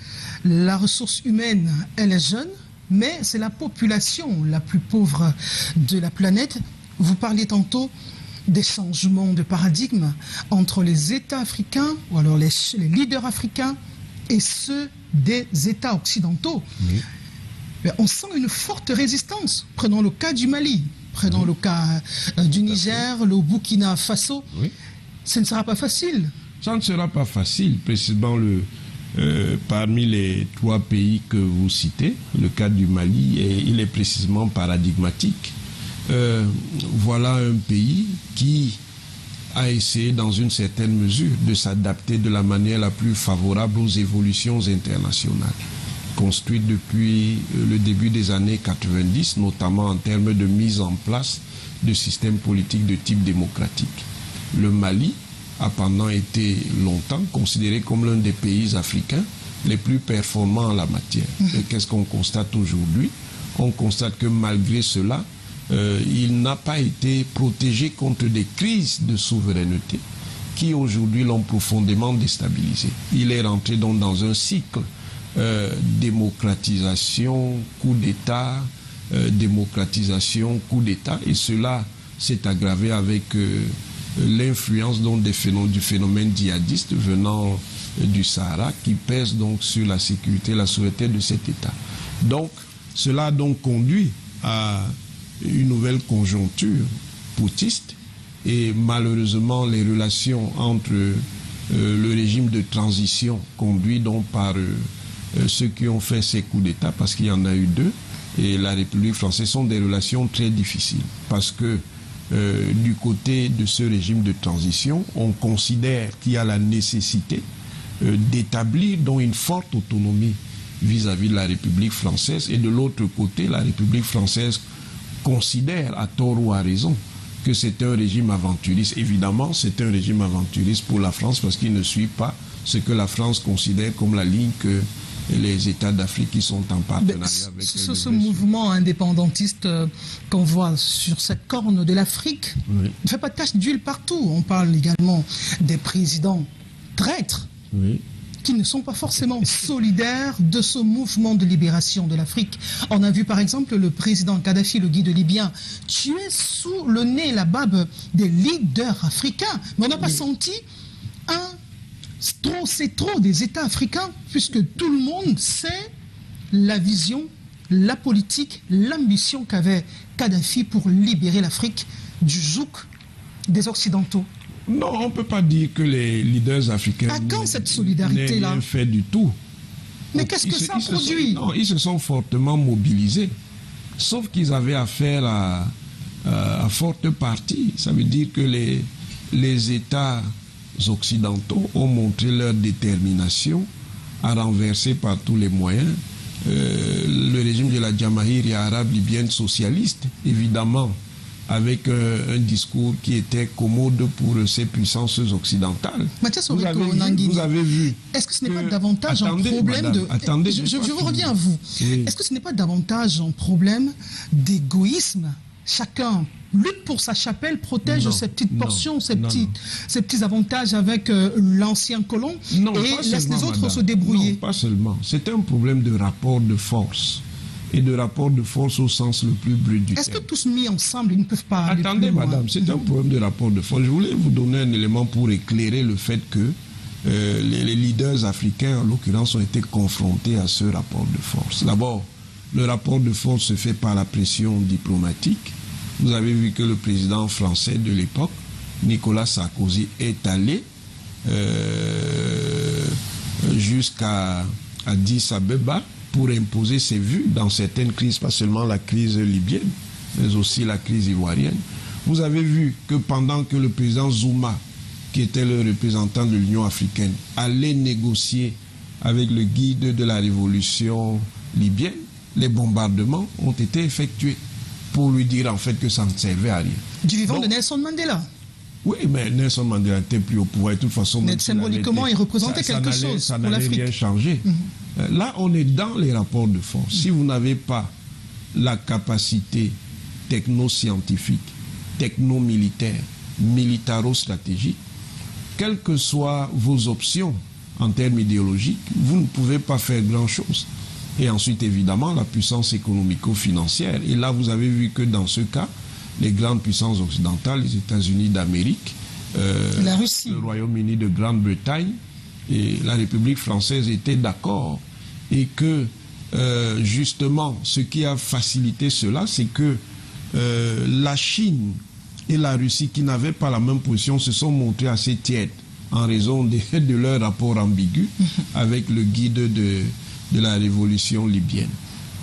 La ressource humaine, elle est jeune, mais c'est la population la plus pauvre de la planète. Vous parliez tantôt des changements de paradigme entre les États africains, ou alors les leaders africains, et ceux des États occidentaux. Oui. Mais on sent une forte résistance. Prenons le cas du Mali, prenons le cas du Niger, le Burkina Faso. Oui. Ce ne sera pas facile. Ça ne sera pas facile, précisément parmi les 3 pays que vous citez, le cas du Mali, il est précisément paradigmatique. Voilà un pays qui a essayé dans une certaine mesure de s'adapter de la manière la plus favorable aux évolutions internationales, construites depuis le début des années 90, notamment en termes de mise en place de systèmes politiques de type démocratique. Le Mali a pendant été longtemps considéré comme l'un des pays africains les plus performants en la matière. Et qu'est-ce qu'on constate aujourd'hui? On constate que malgré cela, il n'a pas été protégé contre des crises de souveraineté qui aujourd'hui l'ont profondément déstabilisé. Il est rentré donc dans un cycle démocratisation, coup d'État, démocratisation, coup d'État, et cela s'est aggravé avec l'influence donc du phénomène djihadiste venant du Sahara qui pèse donc sur la sécurité et la souveraineté de cet État. Donc, cela a donc conduit à une nouvelle conjoncture poutiste et malheureusement les relations entre le régime de transition conduit donc par ceux qui ont fait ces coups d'État, parce qu'il y en a eu deux, et la République française, sont des relations très difficiles parce que du côté de ce régime de transition, on considère qu'il y a la nécessité d'établir donc une forte autonomie vis-à-vis de la République française, et de l'autre côté, la République française considère, à tort ou à raison, que c'est un régime aventuriste. Évidemment, c'est un régime aventuriste pour la France parce qu'il ne suit pas ce que la France considère comme la ligne que les États d'Afrique qui sont en partenariat avec ce mouvement indépendantiste qu'on voit sur cette corne de l'Afrique ne fait pas tache d'huile partout. On parle également des présidents traîtres qui ne sont pas forcément solidaires de ce mouvement de libération de l'Afrique. On a vu par exemple le président Kadhafi, le guide libyen, tué sous le nez, la barbe des leaders africains. Mais on n'a pas senti c'est trop des États africains, puisque tout le monde sait la vision, la politique, l'ambition qu'avait Kadhafi pour libérer l'Afrique du joug des Occidentaux. Non, on ne peut pas dire que les leaders africains à quand cette solidarité-là? Rien fait du tout. Mais qu'est-ce que ça produit? Non, ils se sont fortement mobilisés, sauf qu'ils avaient affaire à forte partie. Ça veut dire que les États occidentaux ont montré leur détermination à renverser par tous les moyens le régime de la Jamahiriya arabe libyenne socialiste, évidemment avec un discours qui était commode pour ces puissances occidentales. Mathias vous avez vu. Est-ce que ce n'est pas davantage un problème de... Attendez, je reviens à vous. Oui. Est-ce que ce n'est pas davantage un problème d'égoïsme? Chacun lutte pour sa chapelle, protège ses petites portions, ses petits avantages avec l'ancien colon et laisse les autres se débrouiller. Non, pas seulement. C'est un problème de rapport de force. Et de rapport de force au sens le plus brut du terme. Est-ce que tous mis ensemble, ils ne peuvent pas aller Attendez, plus loin? madame, c'est un problème de rapport de force. Je voulais vous donner un élément pour éclairer le fait que les leaders africains, en l'occurrence, ont été confrontés à ce rapport de force. D'abord, le rapport de force se fait par la pression diplomatique. Vous avez vu que le président français de l'époque, Nicolas Sarkozy, est allé jusqu'à Addis Abeba pour imposer ses vues dans certaines crises, pas seulement la crise libyenne, mais aussi la crise ivoirienne. Vous avez vu que pendant que le président Zuma, qui était le représentant de l'Union africaine, allait négocier avec le guide de la révolution libyenne, les bombardements ont été effectués pour lui dire en fait que ça ne servait à rien. Du vivant de Nelson Mandela. Oui, mais Nelson Mandela n'était plus au pouvoir. De toute façon, mais symboliquement, il représentait quelque chose ça pour l'Afrique. Ça n'allait rien changer. Là, on est dans les rapports de force. Si vous n'avez pas la capacité techno-scientifique, techno-militaire, militaro-stratégique, quelles que soient vos options en termes idéologiques, vous ne pouvez pas faire grand-chose. Et ensuite, évidemment, la puissance économico-financière. Et là, vous avez vu que dans ce cas, les grandes puissances occidentales, les États-Unis d'Amérique, la Russie, le Royaume-Uni de Grande-Bretagne et la République française étaient d'accord. Et que, justement, ce qui a facilité cela, c'est que la Chine et la Russie, qui n'avaient pas la même position, se sont montrées assez tièdes en raison de leur rapport ambigu avec le guide de la révolution libyenne.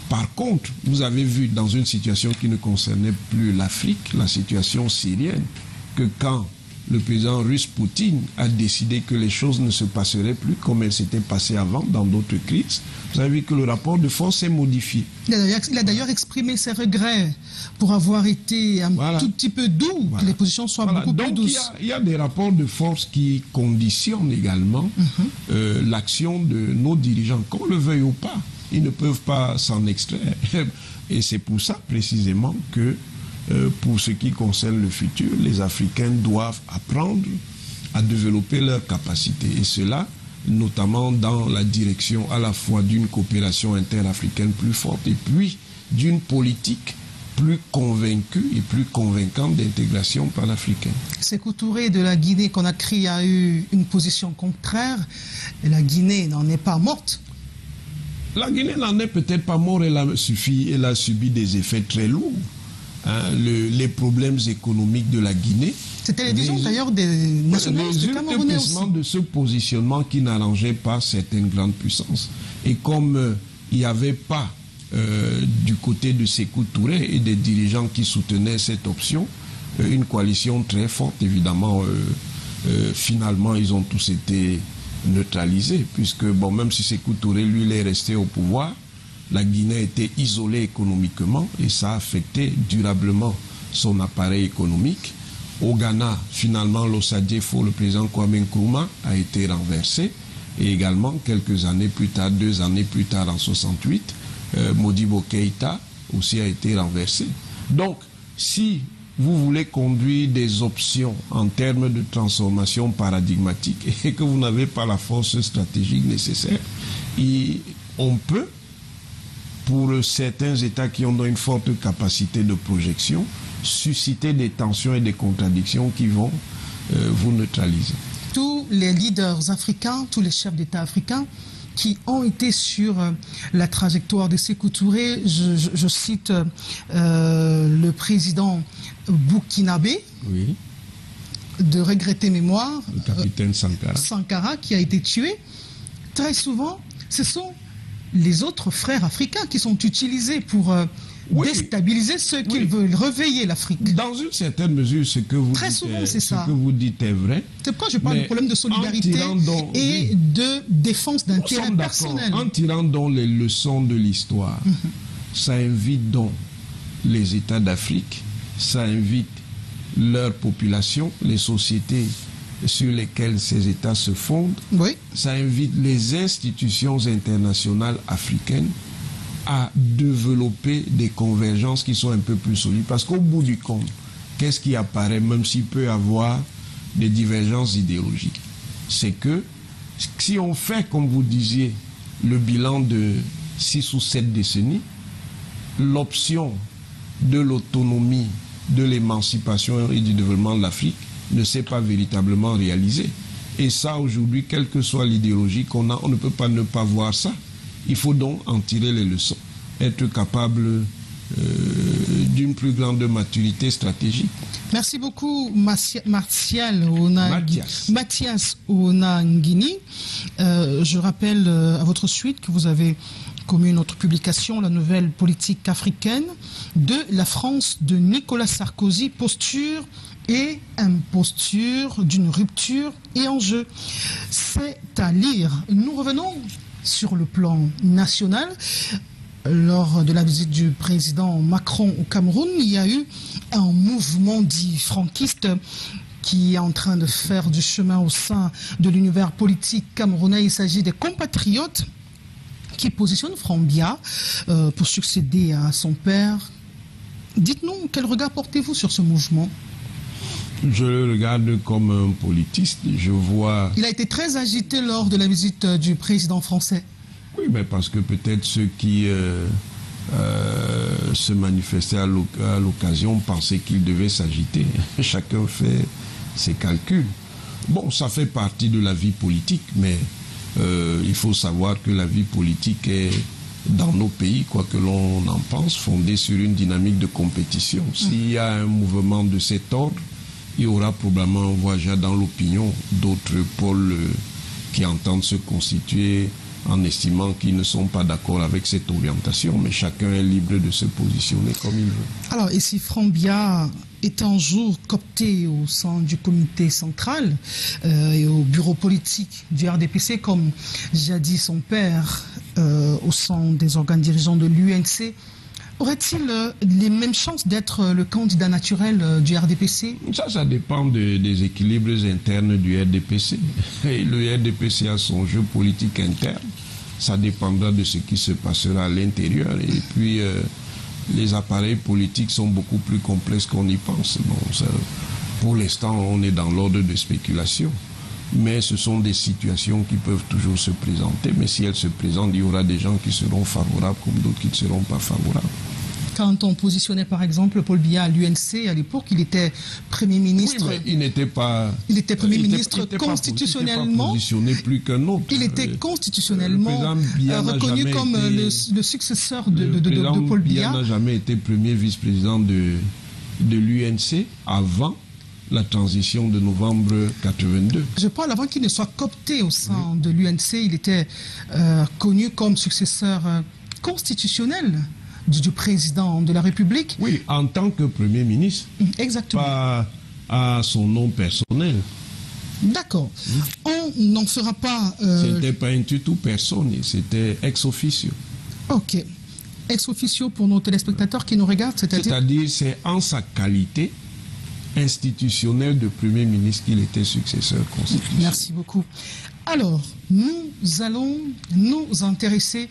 Par contre, vous avez vu dans une situation qui ne concernait plus l'Afrique, la situation syrienne, que quand le président russe Poutine a décidé que les choses ne se passeraient plus comme elles s'étaient passées avant dans d'autres crises, vous avez vu que le rapport de force s'est modifié. Il a d'ailleurs exprimé ses regrets pour avoir été un tout petit peu doux, que les positions soient beaucoup plus douces. Donc il y a des rapports de force qui conditionnent également l'action de nos dirigeants, qu'on le veuille ou pas. Ils ne peuvent pas s'en extraire. Et c'est pour ça précisément que pour ce qui concerne le futur, les Africains doivent apprendre à développer leurs capacités. Et cela, notamment dans la direction à la fois d'une coopération interafricaine plus forte et puis d'une politique plus convaincue et plus convaincante d'intégration panafricaine. Sékou Touré de la Guinée-Conakry a eu une position contraire et la Guinée n'en est pas morte. La Guinée n'en est peut-être pas morte, elle a subi des effets très lourds. Les problèmes économiques de la Guinée. C'était les visions d'ailleurs des nationalistes camerounais aussi. De ce positionnement qui n'arrangeait pas certaines grandes puissances. Et comme il n'y avait pas du côté de Sékou Touré et des dirigeants qui soutenaient cette option, une coalition très forte, évidemment, finalement ils ont tous été neutralisés, puisque bon, même si Sékou Touré lui il est resté au pouvoir, la Guinée était isolée économiquement et ça a affecté durablement son appareil économique. Au Ghana, finalement, l'Ossadjefo, le président Kwame Nkrumah, a été renversé. Et également, quelques années plus tard, 2 années plus tard, en 68, Modibo Keïta aussi a été renversé. Donc, si vous voulez conduire des options en termes de transformation paradigmatique et que vous n'avez pas la force stratégique nécessaire, on peut, pour certains États qui ont une forte capacité de projection, susciter des tensions et des contradictions qui vont vous neutraliser. Tous les leaders africains, tous les chefs d'État africains qui ont été sur la trajectoire de Sékou Touré, je cite le président burkinabé, oui, de regretter mémoire, le capitaine Sankara, qui a été tué. Très souvent, ce sont les autres frères africains qui sont utilisés pour déstabiliser ceux qui veulent réveiller l'Afrique. Dans une certaine mesure, ce que vous, dites est vrai. C'est pourquoi je parle du problème de solidarité et de défense d'intérêts personnels. En tirant donc les leçons de l'histoire, ça invite donc les États d'Afrique, ça invite leur population, les sociétés sur lesquelles ces États se fondent, ça invite les institutions internationales africaines à développer des convergences qui sont un peu plus solides. Parce qu'au bout du compte, qu'est-ce qui apparaît, même s'il peut y avoir des divergences idéologiques? C'est que si on fait, comme vous disiez, le bilan de 6 ou 7 décennies, l'option de l'autonomie, de l'émancipation et du développement de l'Afrique ne s'est pas véritablement réalisée. Et ça, aujourd'hui, quelle que soit l'idéologie qu'on a, on ne peut pas ne pas voir ça. Il faut donc en tirer les leçons, être capable d'une plus grande maturité stratégique. Merci beaucoup, Mathias Onangini. Je rappelle à votre suite que vous avez commis une autre publication, la nouvelle politique africaine de la France de Nicolas Sarkozy, posture et imposture d'une rupture et enjeu. C'est à lire. Nous revenons sur le plan national. Lors de la visite du président Macron au Cameroun, il y a eu un mouvement dit franquiste qui est en train de faire du chemin au sein de l'univers politique camerounais. Il s'agit des compatriotes qui positionnent Frambia pour succéder à son père. Dites-nous, quel regard portez-vous sur ce mouvement? Je le regarde comme un politiste. Je vois... Il a été très agité lors de la visite du président français. Oui, mais parce que peut-être ceux qui se manifestaient à l'occasion pensaient qu'il devait s'agiter. Chacun fait ses calculs. Bon, ça fait partie de la vie politique, mais il faut savoir que la vie politique est, dans nos pays, quoi que l'on en pense, fondée sur une dynamique de compétition. S'il y a un mouvement de cet ordre, il y aura probablement, on voit déjà dans l'opinion, d'autres pôles qui entendent se constituer en estimant qu'ils ne sont pas d'accord avec cette orientation, mais chacun est libre de se positionner comme il veut. Alors, et si Franck Biya est un jour coopté au sein du comité central et au bureau politique du RDPC, comme jadis son père au sein des organes dirigeants de l'UNC, aurait-il les mêmes chances d'être le candidat naturel du RDPC? Ça dépend des équilibres internes du RDPC. Et le RDPC a son jeu politique interne. Ça dépendra de ce qui se passera à l'intérieur. Et puis, les appareils politiques sont beaucoup plus complexes qu'on y pense. Bon, ça, pour l'instant, on est dans l'ordre de spéculation. Mais ce sont des situations qui peuvent toujours se présenter. Mais si elles se présentent, il y aura des gens qui seront favorables comme d'autres qui ne seront pas favorables. Quand on positionnait par exemple Paul Biya à l'UNC, à l'époque, il était Premier ministre. Oui, mais il n'était pas... Il était Premier ministre constitutionnellement. Il n'était pas positionné plus qu'un autre. Il était constitutionnellement reconnu comme le successeur de Paul Biya. Biya n'a jamais été premier vice-président de l'UNC avant la transition de novembre 82. Je parle avant qu'il ne soit coopté au sein de l'UNC. Il était connu comme successeur constitutionnel du président de la République. Oui, en tant que Premier ministre. Exactement. Pas à son nom personnel. D'accord. On n'en fera pas... C'était pas intuitu personne, c'était ex officio. Ok. Ex officio pour nos téléspectateurs qui nous regardent, c'est-à-dire c'est en sa qualité institutionnelle de Premier ministre qu'il était successeur constitutionnel. Merci beaucoup. Alors, nous allons nous intéresser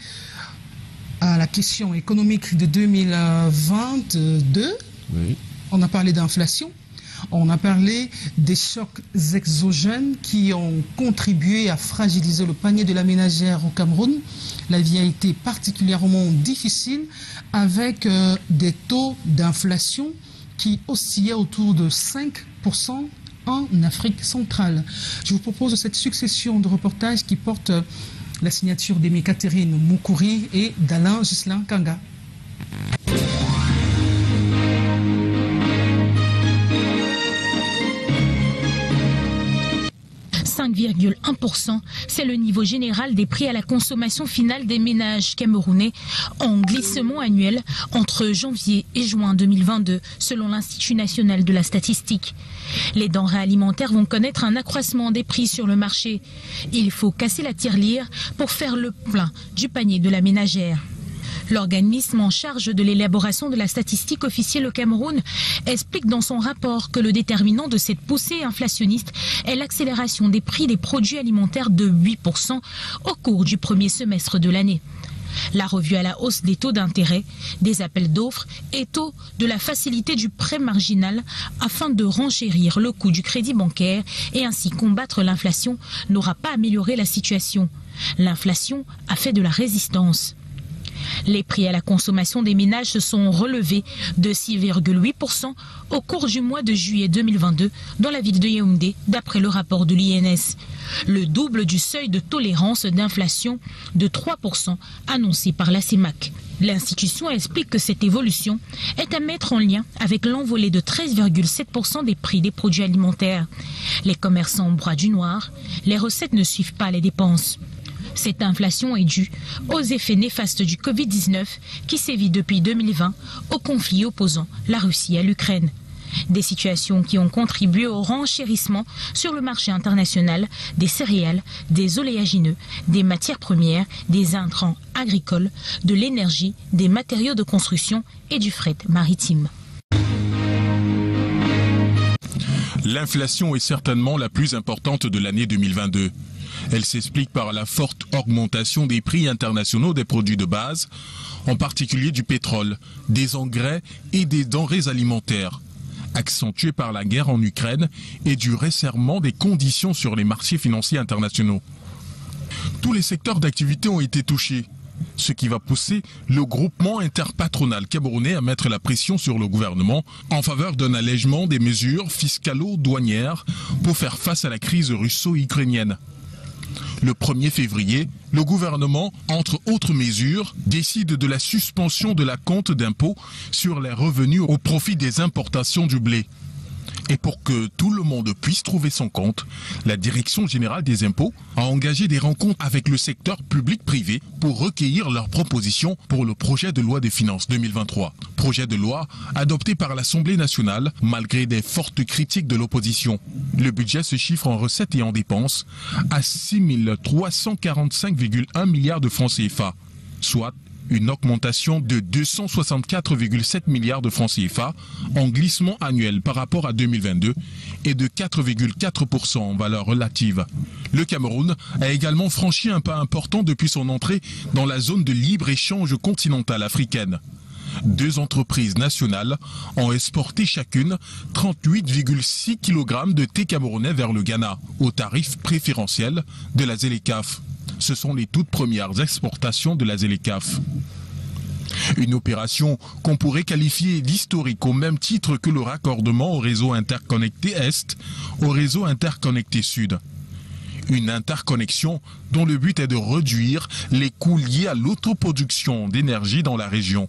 à la question économique de 2022. Oui. On a parlé d'inflation, on a parlé des chocs exogènes qui ont contribué à fragiliser le panier de la ménagère au Cameroun. La vie a été particulièrement difficile avec des taux d'inflation qui oscillaient autour de 5% en Afrique centrale. Je vous propose cette succession de reportages qui portent la signature d'Aimé Catherine Moukouri et d'Alain Ghislain Kanga. 5,1%, c'est le niveau général des prix à la consommation finale des ménages camerounais en glissement annuel entre janvier et juin 2022, selon l'Institut national de la statistique. Les denrées alimentaires vont connaître un accroissement des prix sur le marché. Il faut casser la tirelire pour faire le plein du panier de la ménagère. L'organisme en charge de l'élaboration de la statistique officielle au Cameroun explique dans son rapport que le déterminant de cette poussée inflationniste est l'accélération des prix des produits alimentaires de 8% au cours du premier semestre de l'année. La revue à la hausse des taux d'intérêt, des appels d'offres et taux de la facilité du prêt marginal afin de renchérir le coût du crédit bancaire et ainsi combattre l'inflation n'aura pas amélioré la situation. L'inflation a fait de la résistance. Les prix à la consommation des ménages se sont relevés de 6,8% au cours du mois de juillet 2022 dans la ville de Yaoundé, d'après le rapport de l'INS. Le double du seuil de tolérance d'inflation de 3% annoncé par la CEMAC. L'institution explique que cette évolution est à mettre en lien avec l'envolée de 13,7% des prix des produits alimentaires. Les commerçants broient du noir, les recettes ne suivent pas les dépenses. Cette inflation est due aux effets néfastes du Covid-19 qui sévit depuis 2020 au conflit opposant la Russie à l'Ukraine. Des situations qui ont contribué au renchérissement sur le marché international des céréales, des oléagineux, des matières premières, des intrants agricoles, de l'énergie, des matériaux de construction et du fret maritime. L'inflation est certainement la plus importante de l'année 2022. Elle s'explique par la forte augmentation des prix internationaux des produits de base, en particulier du pétrole, des engrais et des denrées alimentaires, accentuée par la guerre en Ukraine et du resserrement des conditions sur les marchés financiers internationaux. Tous les secteurs d'activité ont été touchés, ce qui va pousser le groupement interpatronal camerounais à mettre la pression sur le gouvernement en faveur d'un allègement des mesures fiscalo-douanières pour faire face à la crise russo-ukrainienne. Le 1er février, le gouvernement, entre autres mesures, décide de la suspension de la compte d'impôt sur les revenus au profit des importations du blé. Et pour que tout le monde puisse trouver son compte, la Direction générale des impôts a engagé des rencontres avec le secteur public-privé pour recueillir leurs propositions pour le projet de loi des finances 2023. Projet de loi adopté par l'Assemblée nationale malgré des fortes critiques de l'opposition. Le budget se chiffre en recettes et en dépenses à 6 345,1 milliards de francs CFA, soit une augmentation de 264,7 milliards de francs CFA en glissement annuel par rapport à 2022 et de 4,4% en valeur relative. Le Cameroun a également franchi un pas important depuis son entrée dans la zone de libre-échange continentale africaine. 2 entreprises nationales ont exporté chacune 38,6 kg de thé camerounais vers le Ghana, au tarif préférentiel de la ZLECAf. Ce sont les toutes premières exportations de la ZLECAf. Une opération qu'on pourrait qualifier d'historique au même titre que le raccordement au réseau interconnecté Est au réseau interconnecté Sud. Une interconnexion dont le but est de réduire les coûts liés à l'autoproduction d'énergie dans la région.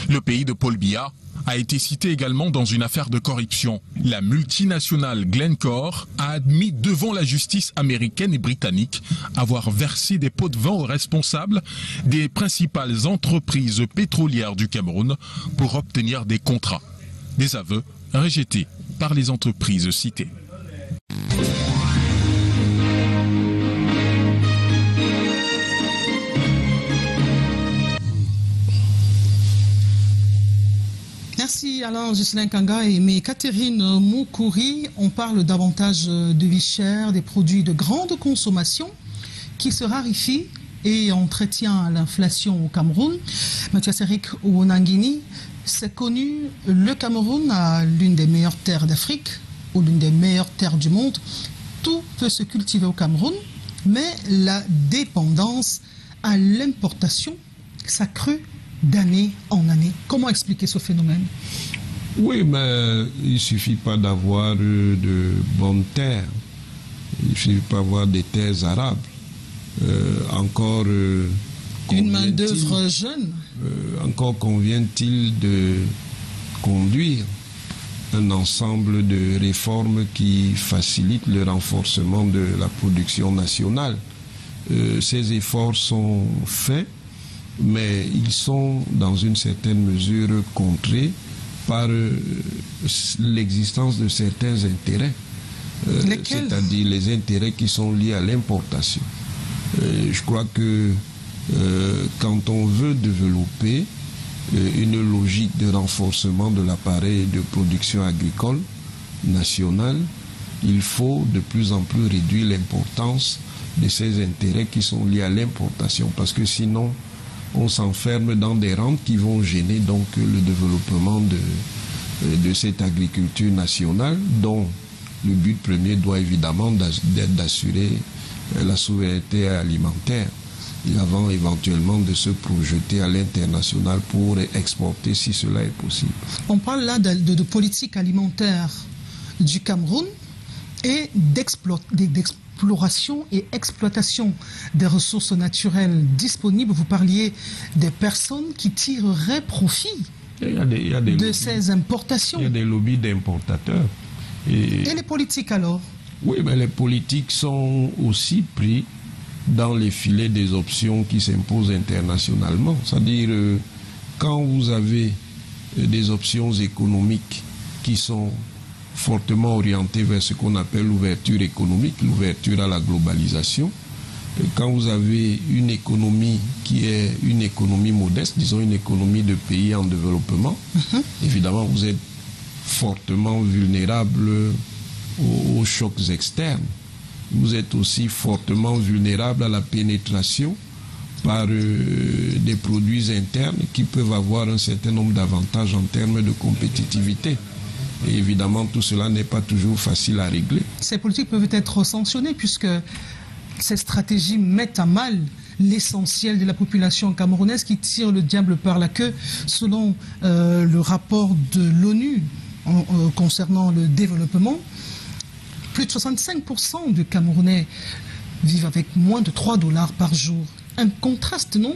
Le pays de Paul Biya a été cité également dans une affaire de corruption. La multinationale Glencore a admis devant la justice américaine et britannique avoir versé des pots de vin aux responsables des principales entreprises pétrolières du Cameroun pour obtenir des contrats. Des aveux rejetés par les entreprises citées. Merci Alain Ghislain Kanga et Catherine Moukouri. On parle davantage de vie chère, des produits de grande consommation qui se raréfient et entretient l'inflation au Cameroun. Mathias Eric Ouonangini, c'est connu, le Cameroun a l'une des meilleures terres d'Afrique ou l'une des meilleures terres du monde. Tout peut se cultiver au Cameroun, mais la dépendance à l'importation s'accrue d'année en année. Comment expliquer ce phénomène? Oui, mais il ne suffit pas d'avoir de bonnes terres. Il ne suffit pas d'avoir des terres arables. Une main-d'œuvre jeune. Encore convient-il de conduire un ensemble de réformes qui facilitent le renforcement de la production nationale. Ces efforts sont faits, mais ils sont dans une certaine mesure contrés par l'existence de certains intérêts, c'est-à-dire les intérêts qui sont liés à l'importation. Je crois que quand on veut développer une logique de renforcement de l'appareil de production agricole nationale, il faut de plus en plus réduire l'importance de ces intérêts qui sont liés à l'importation, parce que sinon on s'enferme dans des rentes qui vont gêner donc le développement de cette agriculture nationale, dont le but premier doit évidemment être d'assurer la souveraineté alimentaire, et avant éventuellement de se projeter à l'international pour exporter si cela est possible. On parle là de politique alimentaire du Cameroun et d'exploration et exploitation des ressources naturelles disponibles. Vous parliez des personnes qui tireraient profit de ces importations. Il y a des lobbies d'importateurs. Et les politiques alors? Oui, mais les politiques sont aussi pris dans les filets des options qui s'imposent internationalement. C'est-à-dire, quand vous avez des options économiques qui sont fortement orientées vers ce qu'on appelle l'ouverture économique, l'ouverture à la globalisation, quand vous avez une économie qui est une économie modeste, disons une économie de pays en développement, évidemment vous êtes fortement vulnérable aux chocs externes. Vous êtes aussi fortement vulnérable à la pénétration par des produits internes qui peuvent avoir un certain nombre d'avantages en termes de compétitivité. Et évidemment, tout cela n'est pas toujours facile à régler. Ces politiques peuvent être sanctionnées puisque ces stratégies mettent à mal l'essentiel de la population camerounaise qui tire le diable par la queue, selon le rapport de l'ONU concernant le développement. Plus de 65% de Camerounais vivent avec moins de 3 $ par jour. Un contraste, non,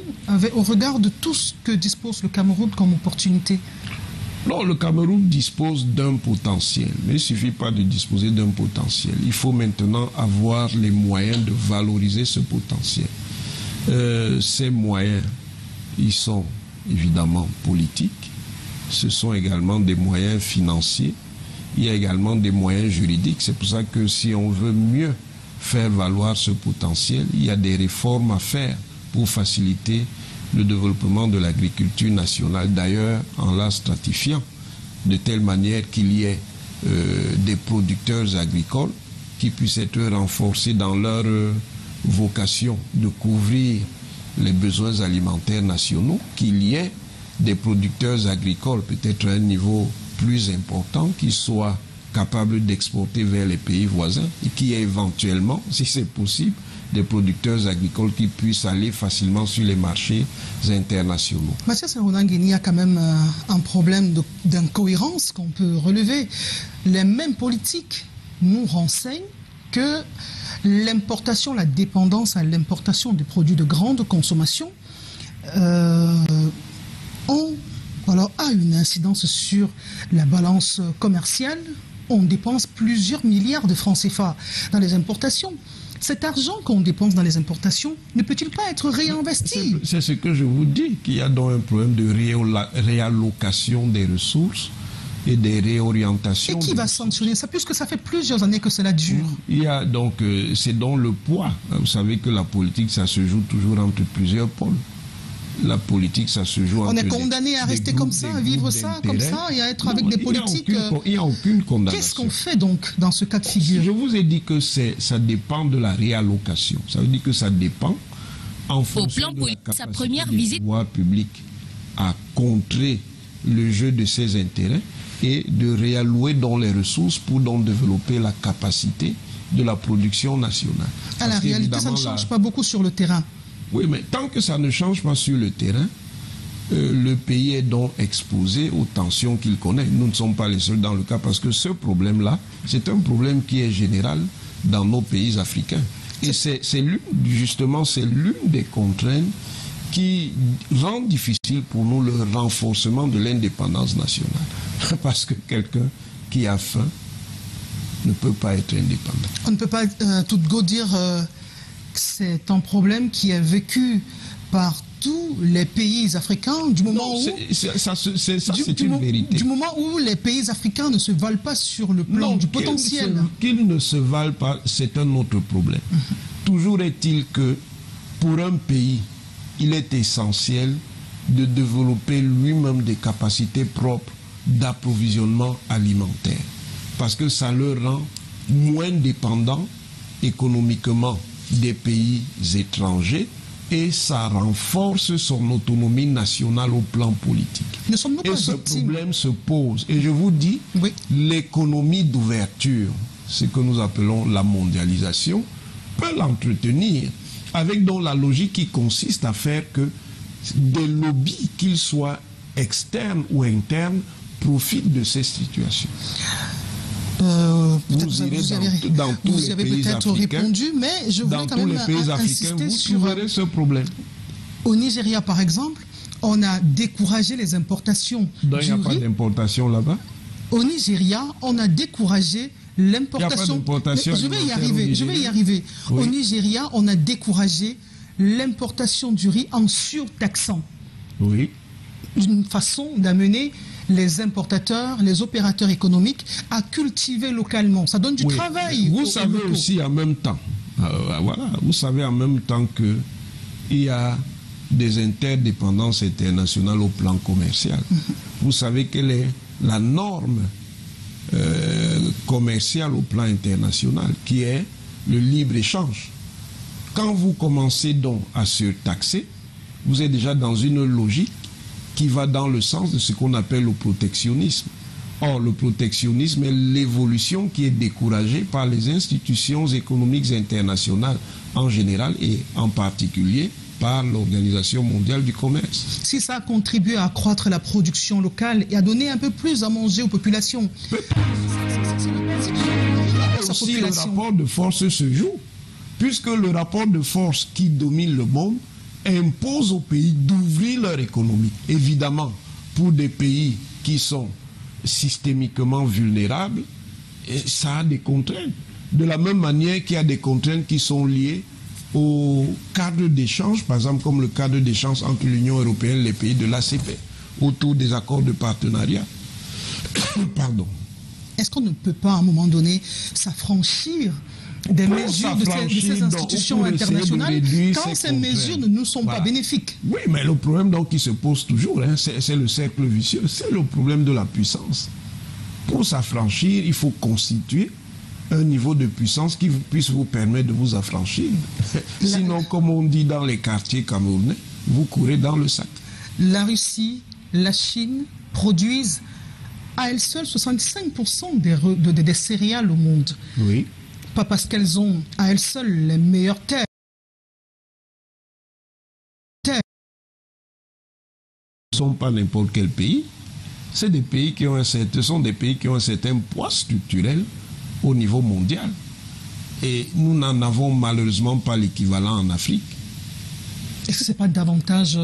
au regard de tout ce que dispose le Cameroun comme opportunité? Non, le Cameroun dispose d'un potentiel, mais il ne suffit pas de disposer d'un potentiel. Il faut maintenant avoir les moyens de valoriser ce potentiel. Ces moyens, ils sont évidemment politiques, ce sont également des moyens financiers, il y a également des moyens juridiques. C'est pour ça que si on veut mieux faire valoir ce potentiel, il y a des réformes à faire pour faciliter le développement de l'agriculture nationale, d'ailleurs en la stratifiant, de telle manière qu'il y ait des producteurs agricoles qui puissent être renforcés dans leur vocation de couvrir les besoins alimentaires nationaux, qu'il y ait des producteurs agricoles, peut-être à un niveau plus important, qui soient capables d'exporter vers les pays voisins et qui ait éventuellement, si c'est possible, des producteurs agricoles qui puissent aller facilement sur les marchés internationaux. Mathias Serunangeni, il y a quand même un problème d'incohérence qu'on peut relever. Les mêmes politiques nous renseignent que l'importation, la dépendance à l'importation des produits de grande consommation a une incidence sur la balance commerciale. On dépense plusieurs milliards de francs CFA dans les importations. Cet argent qu'on dépense dans les importations ne peut-il pas être réinvesti? C'est ce que je vous dis, qu'il y a donc un problème de réallocation des ressources et des réorientations. Et qui va sanctionner ça, puisque ça fait plusieurs années que cela dure? Il y a donc, c'est donc le poids. Vous savez que la politique, ça se joue toujours entre plusieurs pôles. La politique, ça se joue. On est condamné à rester comme ça, à vivre ça comme ça et à être avec des politiques. Il n'y a aucune condamnation. Qu'est-ce qu'on fait donc dans ce cas de figure? Je vous ai dit que ça dépend de la réallocation. Ça veut dire que ça dépend en fonction de la capacité des pouvoirs publics à contrer le jeu de ses intérêts et de réallouer dans les ressources pour donc développer la capacité de la production nationale. À la réalité, ça ne change pas beaucoup sur le terrain. Oui, mais tant que ça ne change pas sur le terrain, le pays est donc exposé aux tensions qu'il connaît. Nous ne sommes pas les seuls dans le cas, parce que ce problème-là, c'est un problème qui est général dans nos pays africains. Et c'est justement l'une des contraintes qui rend difficile pour nous le renforcement de l'indépendance nationale. Parce que quelqu'un qui a faim ne peut pas être indépendant. On ne peut pas tout de go dire que c'est un problème qui est vécu par tous les pays africains du moment où... c'est une vérité. Du moment où les pays africains ne se valent pas sur le plan du potentiel. Qu'ils ne se valent pas, c'est un autre problème. Toujours est-il que pour un pays, il est essentiel de développer lui-même des capacités propres d'approvisionnement alimentaire. Parce que ça le rend moins dépendant économiquement des pays étrangers et ça renforce son autonomie nationale au plan politique. Ne sommes-nous pas et ce problème se pose. Et je vous dis, l'économie d'ouverture, ce que nous appelons la mondialisation, peut l'entretenir avec donc la logique qui consiste à faire que des lobbies, qu'ils soient externes ou internes, profitent de ces situations. Vous avez peut-être répondu, mais je voulais quand même insister sur... Vous trouverez ce problème. Au Nigeria, par exemple, on a découragé les importations du riz. Il n'y a pas d'importation là-bas? Au Nigeria, on a découragé l'importation... Je vais y arriver. Oui. Au Nigeria, on a découragé l'importation du riz en surtaxant. Oui. Une façon d'amener les importateurs, les opérateurs économiques à cultiver localement. Ça donne du travail. Vous savez aussi en même temps, vous savez en même temps qu'il y a des interdépendances internationales au plan commercial. Vous savez quelle est la norme commerciale au plan international, qui est le libre-échange. Quand vous commencez donc à surtaxer, vous êtes déjà dans une logique qui va dans le sens de ce qu'on appelle le protectionnisme. Or, le protectionnisme est l'évolution qui est découragée par les institutions économiques internationales en général et en particulier par l'Organisation mondiale du commerce. Si ça a contribué à accroître la production locale et à donner un peu plus à manger aux populations... Aussi, le rapport de force se joue, puisque le rapport de force qui domine le monde impose aux pays d'ouvrir leur économie. Évidemment, pour des pays qui sont systémiquement vulnérables, et ça a des contraintes. De la même manière qu'il y a des contraintes qui sont liées au cadre d'échange, par exemple comme le cadre d'échange entre l'Union européenne et les pays de l'ACP, autour des accords de partenariat. Pardon. Est-ce qu'on ne peut pas à un moment donné s'affranchir des mesures de ces institutions internationales quand ces mesures ne nous sont pas bénéfiques? Oui, mais le problème donc qui se pose toujours, hein, c'est le cercle vicieux, c'est le problème de la puissance. Pour s'affranchir, il faut constituer un niveau de puissance qui puisse vous permettre de vous affranchir. Sinon, comme on dit dans les quartiers camerounais, vous courez dans le sac. La Russie, la Chine produisent à elles seules 65% des céréales au monde. Oui. Pas parce qu'elles ont à elles seules les meilleures terres. Ce ne sont pas n'importe quel pays. C'est des pays qui ont ce sont des pays qui ont un certain poids structurel au niveau mondial. Et nous n'en avons malheureusement pas l'équivalent en Afrique. Est-ce que ce n'est pas davantage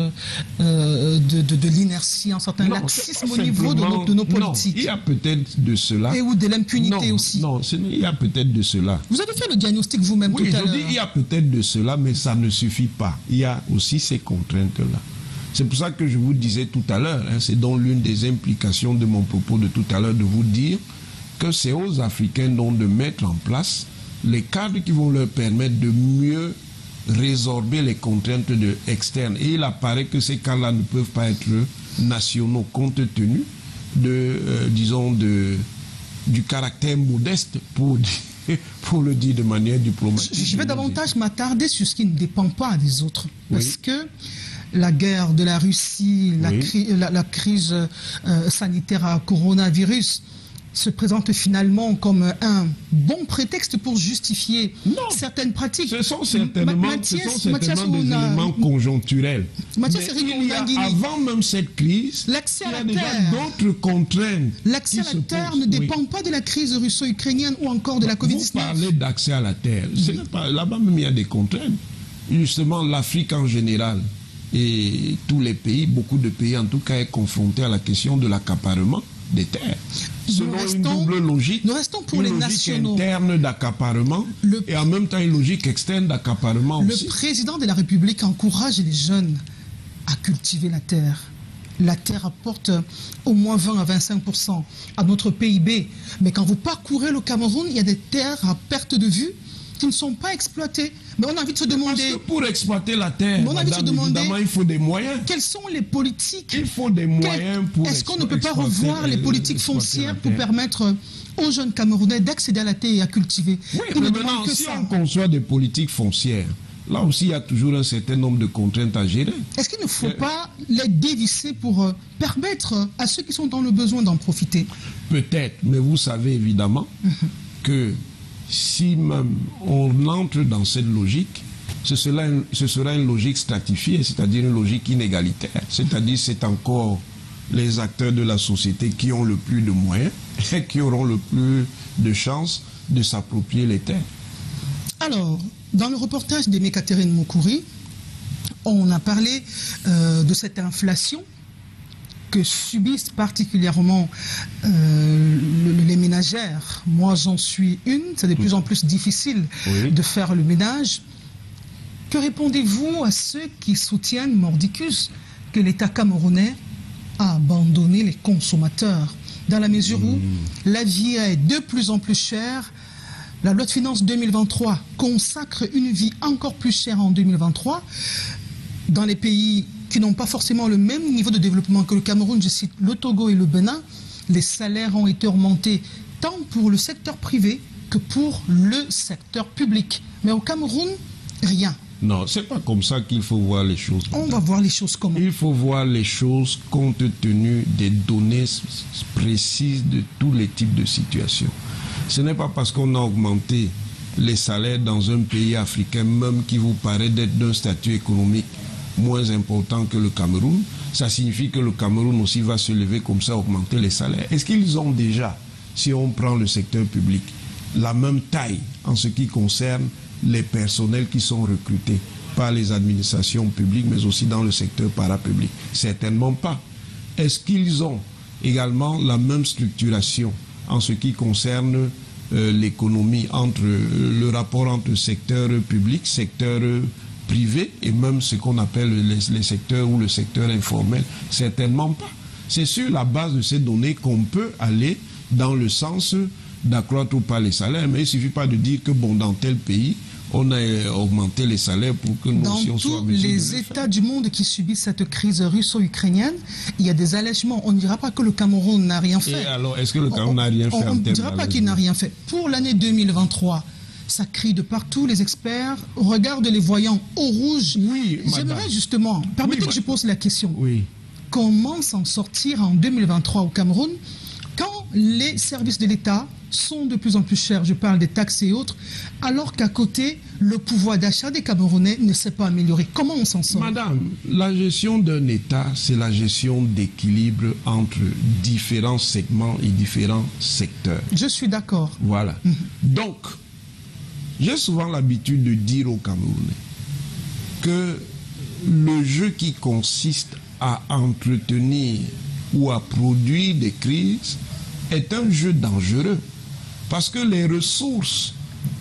de l'inertie, un certain laxisme au niveau de nos politiques? Non, il y a peut-être de cela. Et ou de l'impunité aussi. Non, il y a peut-être de cela. Vous avez fait le diagnostic vous-même tout à l'heure. Oui, je dis il y a peut-être de cela, mais ça ne suffit pas. Il y a aussi ces contraintes-là. C'est pour ça que je vous disais tout à l'heure, hein, c'est donc l'une des implications de mon propos de tout à l'heure, de vous dire que c'est aux Africains donc de mettre en place les cadres qui vont leur permettre de mieux résorber les contraintes externes. Et il apparaît que ces cas-là ne peuvent pas être nationaux compte tenu du caractère modeste pour le dire de manière diplomatique. Je vais davantage m'attarder sur ce qui ne dépend pas des autres. Parce que la guerre de la Russie, la crise sanitaire à coronavirus se présente finalement comme un bon prétexte pour justifier certaines pratiques. Ce sont certainement des éléments conjoncturels. Mathias, avant même cette crise, l'accès à la déjà terre, d'autres contraintes. L'accès à la terre ne dépend pas de la crise russo-ukrainienne ou encore de la Covid-19. Vous parlez d'accès à la terre. Là-bas même, il y a des contraintes. Justement, l'Afrique en général et tous les pays, beaucoup de pays en tout cas, est confronté à la question de l'accaparement des terres. Selon une double logique, nous restons pour les nationaux. Interne d'accaparement et en même temps une logique externe d'accaparement aussi. Le président de la République encourage les jeunes à cultiver la terre. La terre apporte au moins 20 à 25% à notre PIB. Mais quand vous parcourez le Cameroun, il y a des terres à perte de vue qui ne sont pas exploitées. Mais on a envie de se demander... Parce que pour exploiter la terre, évidemment, il faut des moyens. Quelles sont les politiques? Il faut des moyens pour... Est-ce qu'on ne peut pas revoir les politiques foncières pour permettre aux jeunes Camerounais d'accéder à la terre et à cultiver? Oui, mais maintenant, si on conçoit des politiques foncières, là aussi, il y a toujours un certain nombre de contraintes à gérer. Est-ce qu'il ne faut pas les dévisser pour permettre à ceux qui sont dans le besoin d'en profiter? Peut-être, mais vous savez évidemment que si même on entre dans cette logique, ce sera une logique stratifiée, c'est-à-dire une logique inégalitaire. C'est-à-dire c'est encore les acteurs de la société qui ont le plus de moyens et qui auront le plus de chances de s'approprier les terres. Alors, dans le reportage d'Aimé Catherine Moukouri, on a parlé de cette inflation que subissent particulièrement les ménagères. Moi, j'en suis une. C'est de plus en plus difficile de faire le ménage. Que répondez-vous à ceux qui soutiennent mordicus que l'État camerounais a abandonné les consommateurs dans la mesure où la vie est de plus en plus chère? La loi de finances 2023 consacre une vie encore plus chère en 2023 dans les pays qui n'ont pas forcément le même niveau de développement que le Cameroun. Je cite le Togo et le Bénin. Les salaires ont été augmentés tant pour le secteur privé que pour le secteur public. Mais au Cameroun, rien. Non, c'est pas comme ça qu'il faut voir les choses. On va voir les choses comment? Il faut voir les choses compte tenu des données précises de tous les types de situations. Ce n'est pas parce qu'on a augmenté les salaires dans un pays africain, même qui vous paraît d'être d'un statut économique moins important que le Cameroun, ça signifie que le Cameroun aussi va se lever comme ça, augmenter les salaires. Est-ce qu'ils ont déjà, si on prend le secteur public, la même taille en ce qui concerne les personnels qui sont recrutés par les administrations publiques, mais aussi dans le secteur parapublic? Certainement pas. Est-ce qu'ils ont également la même structuration en ce qui concerne l'économie, entre le rapport entre secteur public, secteur privé et même ce qu'on appelle les secteurs ou le secteur informel. Certainement pas. C'est sur la base de ces données qu'on peut aller dans le sens d'accroître ou pas les salaires, mais il ne suffit pas de dire que bon, dans tel pays, on a augmenté les salaires pour que nous aussi on soit en mesure de le faire. Dans tous les États du monde qui subissent cette crise russo-ukrainienne, il y a des allègements. On ne dira pas que le Cameroun n'a rien fait. Et alors, est-ce que le Cameroun n'a rien fait? On ne dira pas qu'il n'a rien fait. Pour l'année 2023, ça crie de partout, les experts regardent les voyants au rouge. Oui, j'aimerais justement, permettez que je pose la question. Oui. Comment s'en sortir en 2023 au Cameroun quand les services de l'État sont de plus en plus chers, je parle des taxes et autres, alors qu'à côté, le pouvoir d'achat des Camerounais ne s'est pas amélioré. Comment on s'en sort? Madame, la gestion d'un État, c'est la gestion d'équilibre entre différents segments et différents secteurs. Je suis d'accord. Voilà. Donc, j'ai souvent l'habitude de dire aux Camerounais que le jeu qui consiste à entretenir ou à produire des crises est un jeu dangereux. Parce que les ressources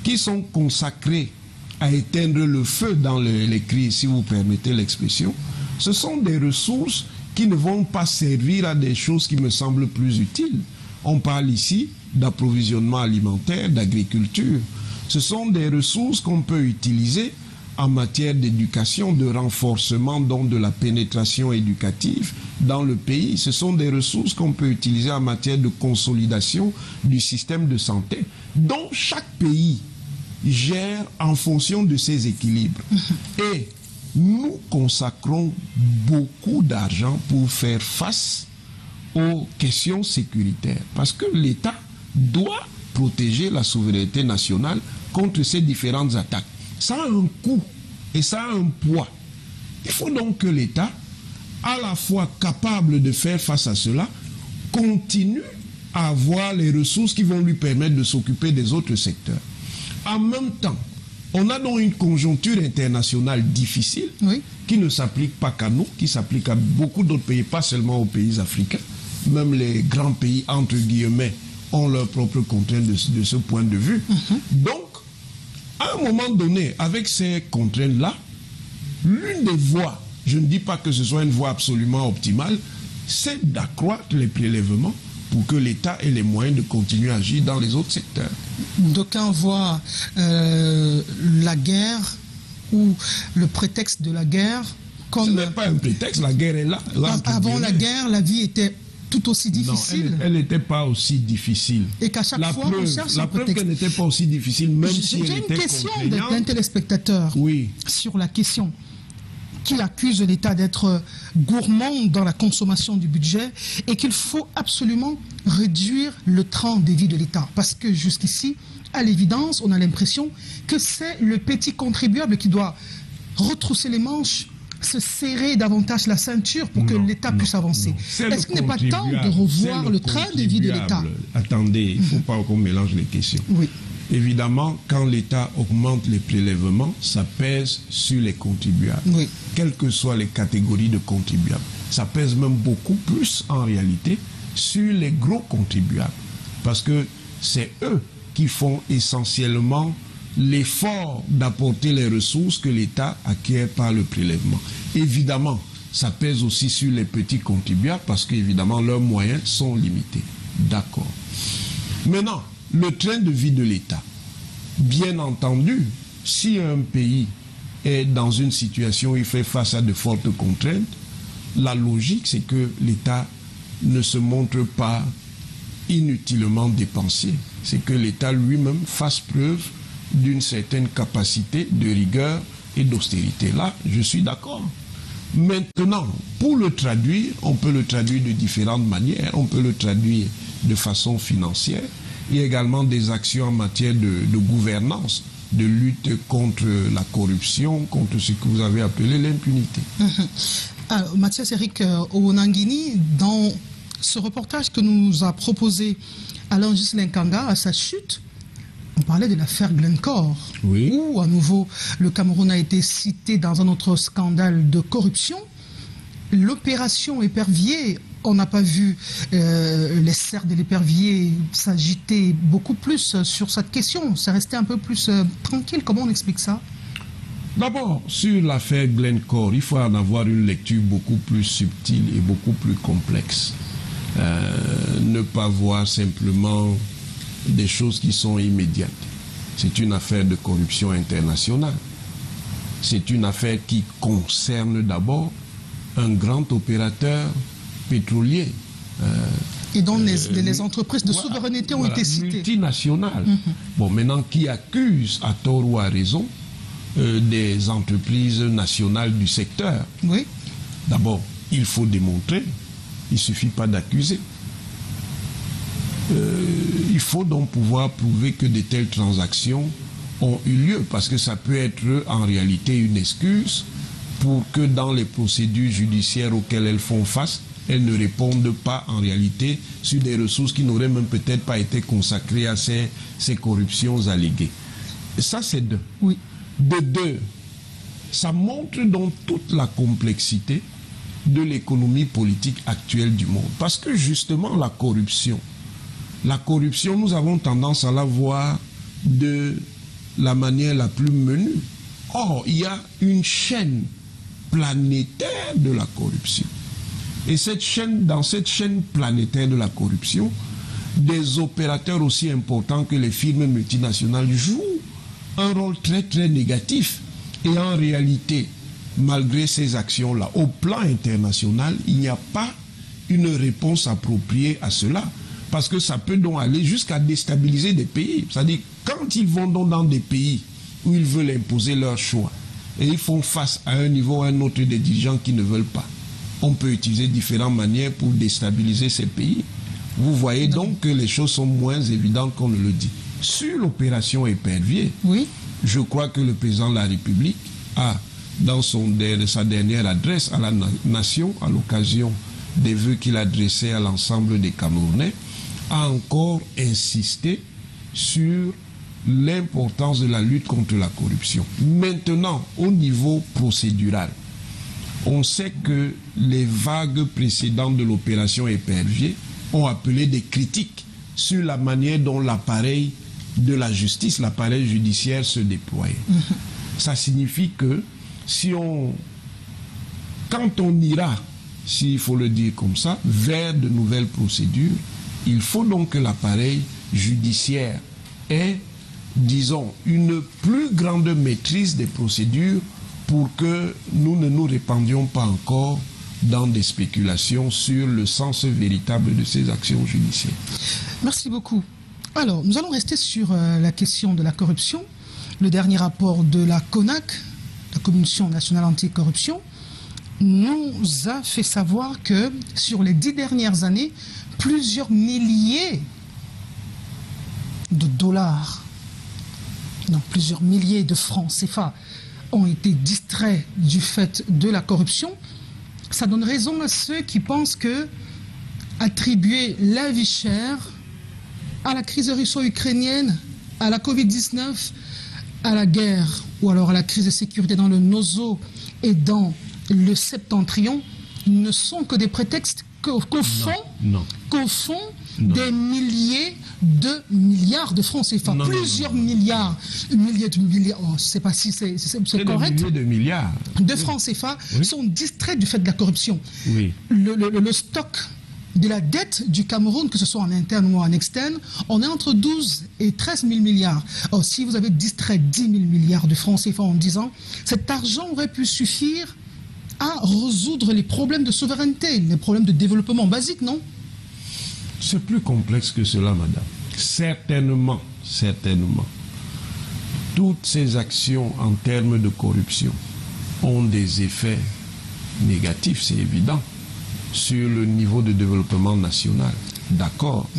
qui sont consacrées à éteindre le feu dans les crises, si vous permettez l'expression, ce sont des ressources qui ne vont pas servir à des choses qui me semblent plus utiles. On parle ici d'approvisionnement alimentaire, d'agriculture. Ce sont des ressources qu'on peut utiliser en matière d'éducation, de renforcement donc de la pénétration éducative dans le pays. Ce sont des ressources qu'on peut utiliser en matière de consolidation du système de santé, dont chaque pays gère en fonction de ses équilibres. Et nous consacrons beaucoup d'argent pour faire face aux questions sécuritaires, parce que l'État doit protéger la souveraineté nationale contre ces différentes attaques. Ça a un coût et ça a un poids. Il faut donc que l'État, à la fois capable de faire face à cela, continue à avoir les ressources qui vont lui permettre de s'occuper des autres secteurs. En même temps, on a donc une conjoncture internationale difficile, oui, qui ne s'applique pas qu'à nous, qui s'applique à beaucoup d'autres pays, pas seulement aux pays africains. Même les grands pays, entre guillemets, ont leurs propres contraintes de ce point de vue. Donc, à un moment donné, avec ces contraintes-là, l'une des voies, je ne dis pas que ce soit une voie absolument optimale, c'est d'accroître les prélèvements pour que l'État ait les moyens de continuer à agir dans les autres secteurs. D'aucuns voient la guerre ou le prétexte de la guerre comme... Ce n'est pas un prétexte, la guerre est là. Avant la guerre, la vie était tout aussi difficile. Non, elle n'était pas aussi difficile. Et qu'à chaque fois, on cherche un prétexte. La preuve qu'elle n'était pas aussi difficile, même si elle était contraignante. J'ai une question d'un téléspectateur sur la question qu'il accuse l'État d'être gourmand dans la consommation du budget et qu'il faut absolument réduire le train de vie de l'État. Parce que jusqu'ici, à l'évidence, on a l'impression que c'est le petit contribuable qui doit retrousser les manches, se serrer davantage la ceinture pour que l'État puisse avancer. Est-ce qu'il n'est pas temps de revoir le train de vie de l'État? Attendez, il ne faut pas qu'on mélange les questions. Oui. Évidemment, quand l'État augmente les prélèvements, ça pèse sur les contribuables. Oui. Quelles que soient les catégories de contribuables. Ça pèse même beaucoup plus, en réalité, sur les gros contribuables. Parce que c'est eux qui font essentiellement l'effort d'apporter les ressources que l'État acquiert par le prélèvement. Évidemment, ça pèse aussi sur les petits contribuables parce qu'évidemment, leurs moyens sont limités. D'accord. Maintenant, le train de vie de l'État. Bien entendu, si un pays est dans une situation où il fait face à de fortes contraintes, la logique, c'est que l'État ne se montre pas inutilement dépensier. C'est que l'État lui-même fasse preuve d'une certaine capacité de rigueur et d'austérité. Là, je suis d'accord. Maintenant, pour le traduire, on peut le traduire de différentes manières. On peut le traduire de façon financière. Il y a également des actions en matière de gouvernance, de lutte contre la corruption, contre ce que vous avez appelé l'impunité. Alors, Mathias Eric Owonangini, dans ce reportage que nous a proposé Alain Ghislain Kanga à sa chute, on parlait de l'affaire Glencore, où à nouveau le Cameroun a été cité dans un autre scandale de corruption. L'opération Épervier On n'a pas vu les serres de l'épervier s'agiter beaucoup plus sur cette question. C'est resté un peu plus tranquille. Comment on explique ça? D'abord, sur l'affaire Glencore, il faut en avoir une lecture beaucoup plus subtile et beaucoup plus complexe. Ne pas voir simplement des choses qui sont immédiates. C'est une affaire de corruption internationale. C'est une affaire qui concerne d'abord un grand opérateur pétrolier. Et dont les entreprises de souveraineté ont été citées. Multinationales. Bon, maintenant, qui accuse à tort ou à raison des entreprises nationales du secteur. Oui. D'abord, il faut démontrer. Il ne suffit pas d'accuser. Il faut donc pouvoir prouver que de telles transactions ont eu lieu, parce que ça peut être en réalité une excuse pour que dans les procédures judiciaires auxquelles elles font face, elles ne répondent pas en réalité sur des ressources qui n'auraient même peut-être pas été consacrées à ces corruptions alléguées. Et ça, c'est deux. Oui. De deux, ça montre donc toute la complexité de l'économie politique actuelle du monde. Parce que justement, la corruption, nous avons tendance à la voir de la manière la plus menue. Or, il y a une chaîne planétaire de la corruption. Et dans cette chaîne planétaire de la corruption, des opérateurs aussi importants que les firmes multinationales jouent un rôle très très négatif. Et en réalité, malgré ces actions-là, au plan international, il n'y a pas une réponse appropriée à cela. Parce que ça peut donc aller jusqu'à déstabiliser des pays. C'est-à-dire, quand ils vont donc dans des pays où ils veulent imposer leur choix, et ils font face à un niveau ou à un autre des dirigeants qui ne veulent pas, on peut utiliser différentes manières pour déstabiliser ces pays. Vous voyez donc que les choses sont moins évidentes qu'on ne le dit. Sur l'opération Épervier, oui, je crois que le président de la République a, dans sa dernière adresse à la nation, à l'occasion des vœux qu'il adressait à l'ensemble des Camerounais, a encore insisté sur l'importance de la lutte contre la corruption. Maintenant, au niveau procédural, on sait que les vagues précédentes de l'opération Épervier ont appelé des critiques sur la manière dont l'appareil de la justice, l'appareil judiciaire se déployait. Ça signifie que quand on ira, s'il faut le dire comme ça, vers de nouvelles procédures, il faut donc que l'appareil judiciaire ait, disons, une plus grande maîtrise des procédures pour que nous ne nous répandions pas encore dans des spéculations sur le sens véritable de ces actions judiciaires. Merci beaucoup. Alors, nous allons rester sur la question de la corruption. Le dernier rapport de la CONAC, la Commission nationale anticorruption, nous a fait savoir que sur les 10 dernières années, plusieurs milliers de dollars, non, plusieurs milliers de francs CFA ont été distraits du fait de la corruption. Ça donne raison à ceux qui pensent que attribuer la vie chère à la crise russo-ukrainienne, à la Covid-19, à la guerre ou alors à la crise de sécurité dans le Nozo et dans le Septentrion ne sont que des prétextes qu'au fond des milliers de milliards de francs CFA, plusieurs milliards, milliers de milliards, je ne sais pas si c'est correct, des milliers de milliards de francs CFA sont distraits du fait de la corruption. Oui. Le stock de la dette du Cameroun, que ce soit en interne ou en externe, on est entre 12 et 13 000 milliards. Or, si vous avez distrait 10 000 milliards de francs CFA en 10 ans, cet argent aurait pu suffire à résoudre les problèmes de souveraineté, les problèmes de développement basique, non? C'est plus complexe que cela, madame. Certainement, toutes ces actions en termes de corruption ont des effets négatifs, c'est évident, sur le niveau de développement national. D'accord.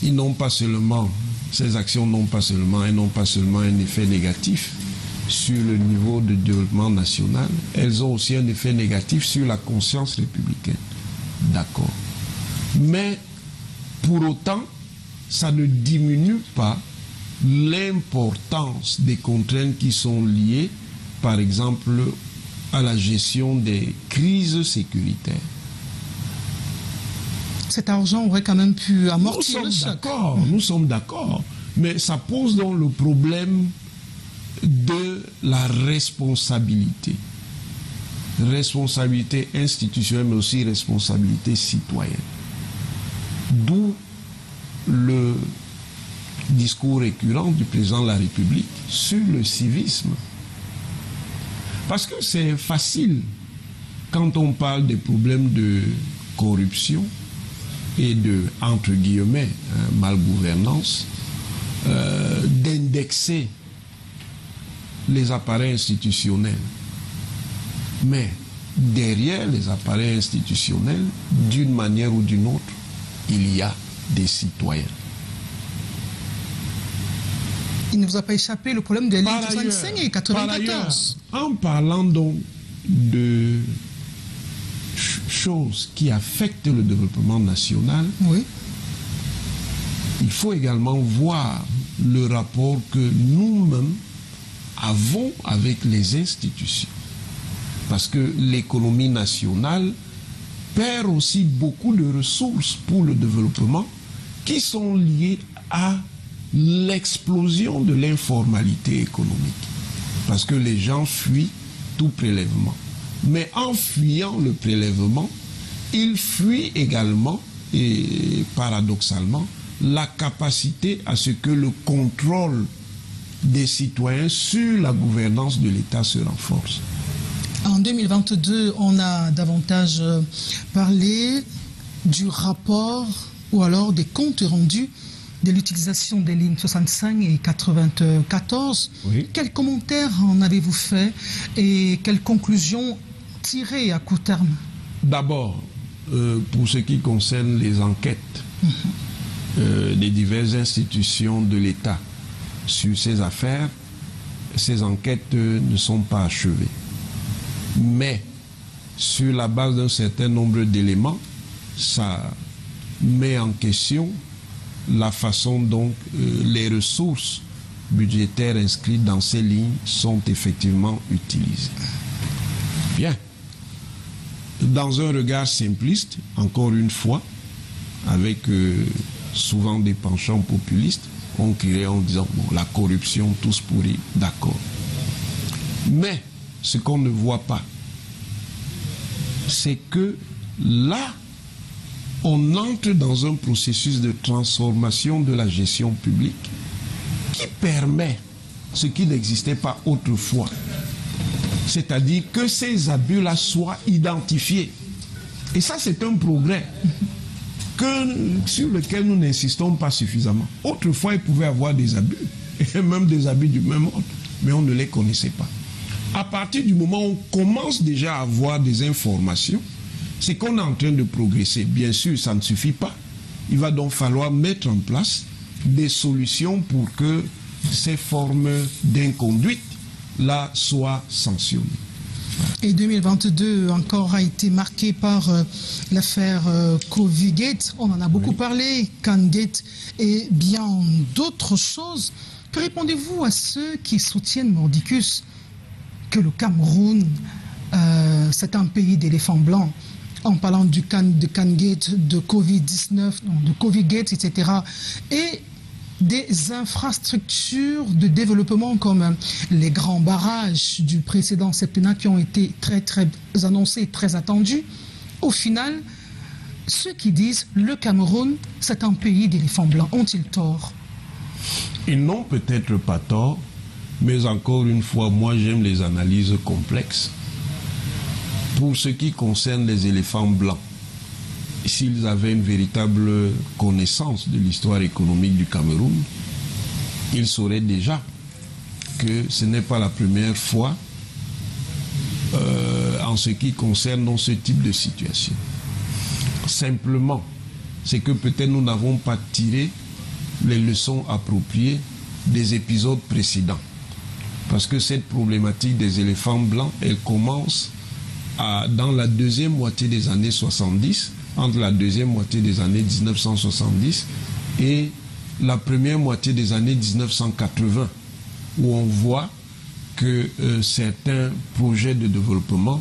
Ils n'ont pas seulement, ces actions n'ont pas seulement un effet négatif sur le niveau de développement national, elles ont aussi un effet négatif sur la conscience républicaine. D'accord. Mais pour autant, ça ne diminue pas l'importance des contraintes qui sont liées, par exemple, à la gestion des crises sécuritaires. Cet argent aurait quand même pu amortir le choc. Nous sommes d'accord. Mais ça pose donc le problème de la responsabilité. Responsabilité institutionnelle, mais aussi responsabilité citoyenne. D'où le discours récurrent du président de la République sur le civisme. Parce que c'est facile, quand on parle des problèmes de corruption et de, entre guillemets, malgouvernance, d'indexer les appareils institutionnels. Mais derrière les appareils institutionnels, d'une manière ou d'une autre, il y a des citoyens. Il ne vous a pas échappé le problème des lignes 65 et 94. En parlant donc de choses qui affectent le développement national, oui, il faut également voir le rapport que nous-mêmes avons avec les institutions. Parce que l'économie nationale perd aussi beaucoup de ressources pour le développement qui sont liées à l'explosion de l'informalité économique. Parce que les gens fuient tout prélèvement. Mais en fuyant le prélèvement, ils fuient également, et paradoxalement, la capacité à ce que le contrôle des citoyens sur la gouvernance de l'État se renforce. En 2022, on a davantage parlé du rapport ou alors des comptes rendus de l'utilisation des lignes 65 et 94. Oui. Quels commentaires en avez-vous fait et quelles conclusions tirées à court terme? D'abord, pour ce qui concerne les enquêtes des diverses institutions de l'État sur ces affaires, ces enquêtes ne sont pas achevées. Mais sur la base d'un certain nombre d'éléments, ça met en question la façon dont les ressources budgétaires inscrites dans ces lignes sont effectivement utilisées. Bien. Dans un regard simpliste, encore une fois, avec souvent des penchants populistes, on crierait en disant bon, la corruption, tous pourris, d'accord. Mais ce qu'on ne voit pas, c'est que là, on entre dans un processus de transformation de la gestion publique qui permet ce qui n'existait pas autrefois. C'est-à-dire que ces abus-là soient identifiés. Et ça, c'est un progrès sur lequel nous n'insistons pas suffisamment. Autrefois, il pouvait y avoir des abus, et même des abus du même ordre, mais on ne les connaissait pas. À partir du moment où on commence déjà à avoir des informations, c'est qu'on est en train de progresser. Bien sûr, ça ne suffit pas. Il va donc falloir mettre en place des solutions pour que ces formes d'inconduite-là soient sanctionnées. Et 2022 encore a été marqué par l'affaire Covid-Gate. On en a beaucoup parlé, Can-Gate et bien d'autres choses. Que répondez-vous à ceux qui soutiennent mordicus que le Cameroun, c'est un pays d'éléphants blancs, en parlant de Can-Gate, de Covid-19, de Covid-Gate, etc. Et des infrastructures de développement comme les grands barrages du précédent septennat qui ont été très annoncés, très attendus. Au final, ceux qui disent le Cameroun, c'est un pays d'éléphants blancs, ont-ils tort? Ils n'ont peut-être pas tort, mais encore une fois, moi j'aime les analyses complexes. Pour ce qui concerne les éléphants blancs, s'ils avaient une véritable connaissance de l'histoire économique du Cameroun, ils sauraient déjà que ce n'est pas la première fois en ce qui concerne ce type de situation. Simplement, c'est que peut-être nous n'avons pas tiré les leçons appropriées des épisodes précédents. Parce que cette problématique des éléphants blancs, elle commence dans la deuxième moitié des années 70, entre la deuxième moitié des années 1970 et la première moitié des années 1980, où on voit que certains projets de développement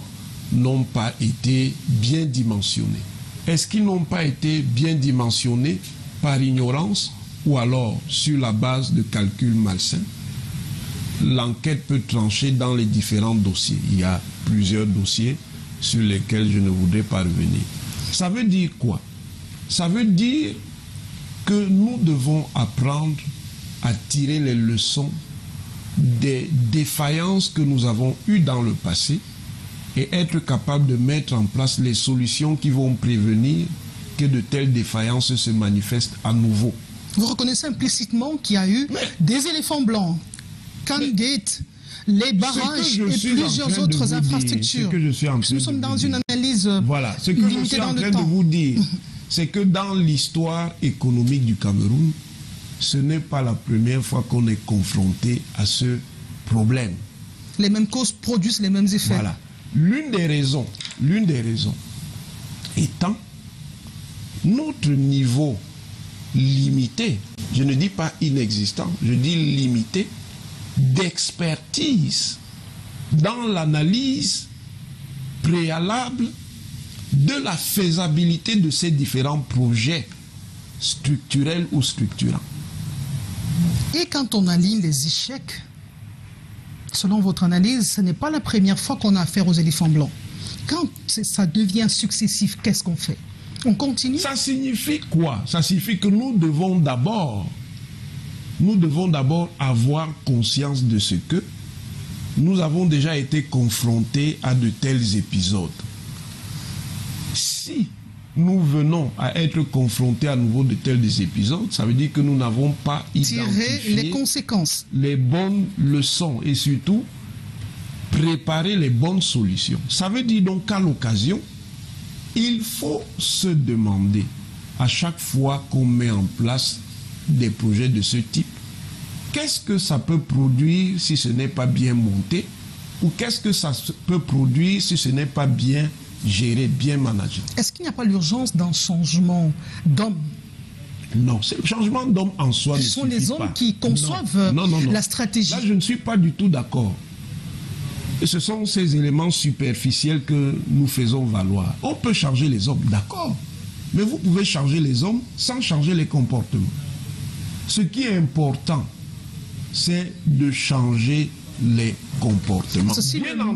n'ont pas été bien dimensionnés. est-ce qu'ils n'ont pas été bien dimensionnés par ignorance ou alors sur la base de calculs malsains? L'enquête peut trancher dans les différents dossiers. Il y a plusieurs dossiers sur lesquels je ne voudrais pas revenir. Ça veut dire quoi? Ça veut dire que nous devons apprendre à tirer les leçons des défaillances que nous avons eues dans le passé et être capable de mettre en place les solutions qui vont prévenir que de telles défaillances se manifestent à nouveau. Vous reconnaissez implicitement qu'il y a eu des éléphants blancs, Candgate, les barrages et plusieurs autres infrastructures. Nous sommes dans une analyse voilà, ce que je suis en train de vous dire, c'est que dans l'histoire économique du Cameroun, ce n'est pas la première fois qu'on est confronté à ce problème. Les mêmes causes produisent les mêmes effets. Voilà. L'une des raisons étant notre niveau limité, je ne dis pas inexistant, je dis limité, d'expertise dans l'analyse préalable de la faisabilité de ces différents projets structurels ou structurants. Et quand on aligne les échecs, selon votre analyse, ce n'est pas la première fois qu'on a affaire aux éléphants blancs. Quand ça devient successif, qu'est-ce qu'on fait? On continue? Ça signifie quoi? Ça signifie que nous devons d'abord avoir conscience de ce que nous avons déjà été confrontés à de tels épisodes. Si nous venons à être confrontés à nouveau de tels épisodes, ça veut dire que nous n'avons pas identifié les conséquences, les bonnes leçons et surtout préparer les bonnes solutions. Ça veut dire donc qu'à l'occasion, il faut se demander à chaque fois qu'on met en place des projets de ce type, qu'est-ce que ça peut produire si ce n'est pas bien monté, ou qu'est-ce que ça peut produire si ce n'est pas bien géré, bien managé. Est-ce qu'il n'y a pas l'urgence d'un changement d'homme? Non, c'est le changement d'homme en soi. Ce sont les hommes qui conçoivent la stratégie. Là, je ne suis pas du tout d'accord. Ce sont ces éléments superficiels que nous faisons valoir. On peut changer les hommes, d'accord. Mais vous pouvez changer les hommes sans changer les comportements. Ce qui est important, c'est de changer les comportements.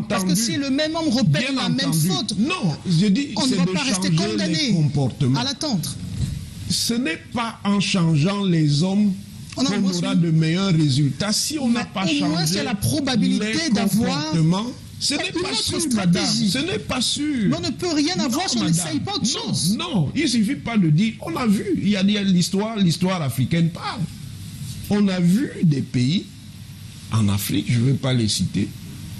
Parce que si le même homme répète la même faute, non, je dis, on ne va pas rester condamné à l'attendre. Ce n'est pas en changeant les hommes qu'on aura de meilleurs résultats. Si on n'a pas changé la probabilité d'avoir ce n'est pas sûr, madame. Ce n'est pas sûr. Mais on ne peut rien avoir si on n'essaye pas autre chose. Non, il ne suffit pas de dire. On a vu, il y a l'histoire africaine parle. On a vu des pays en Afrique, je ne vais pas les citer,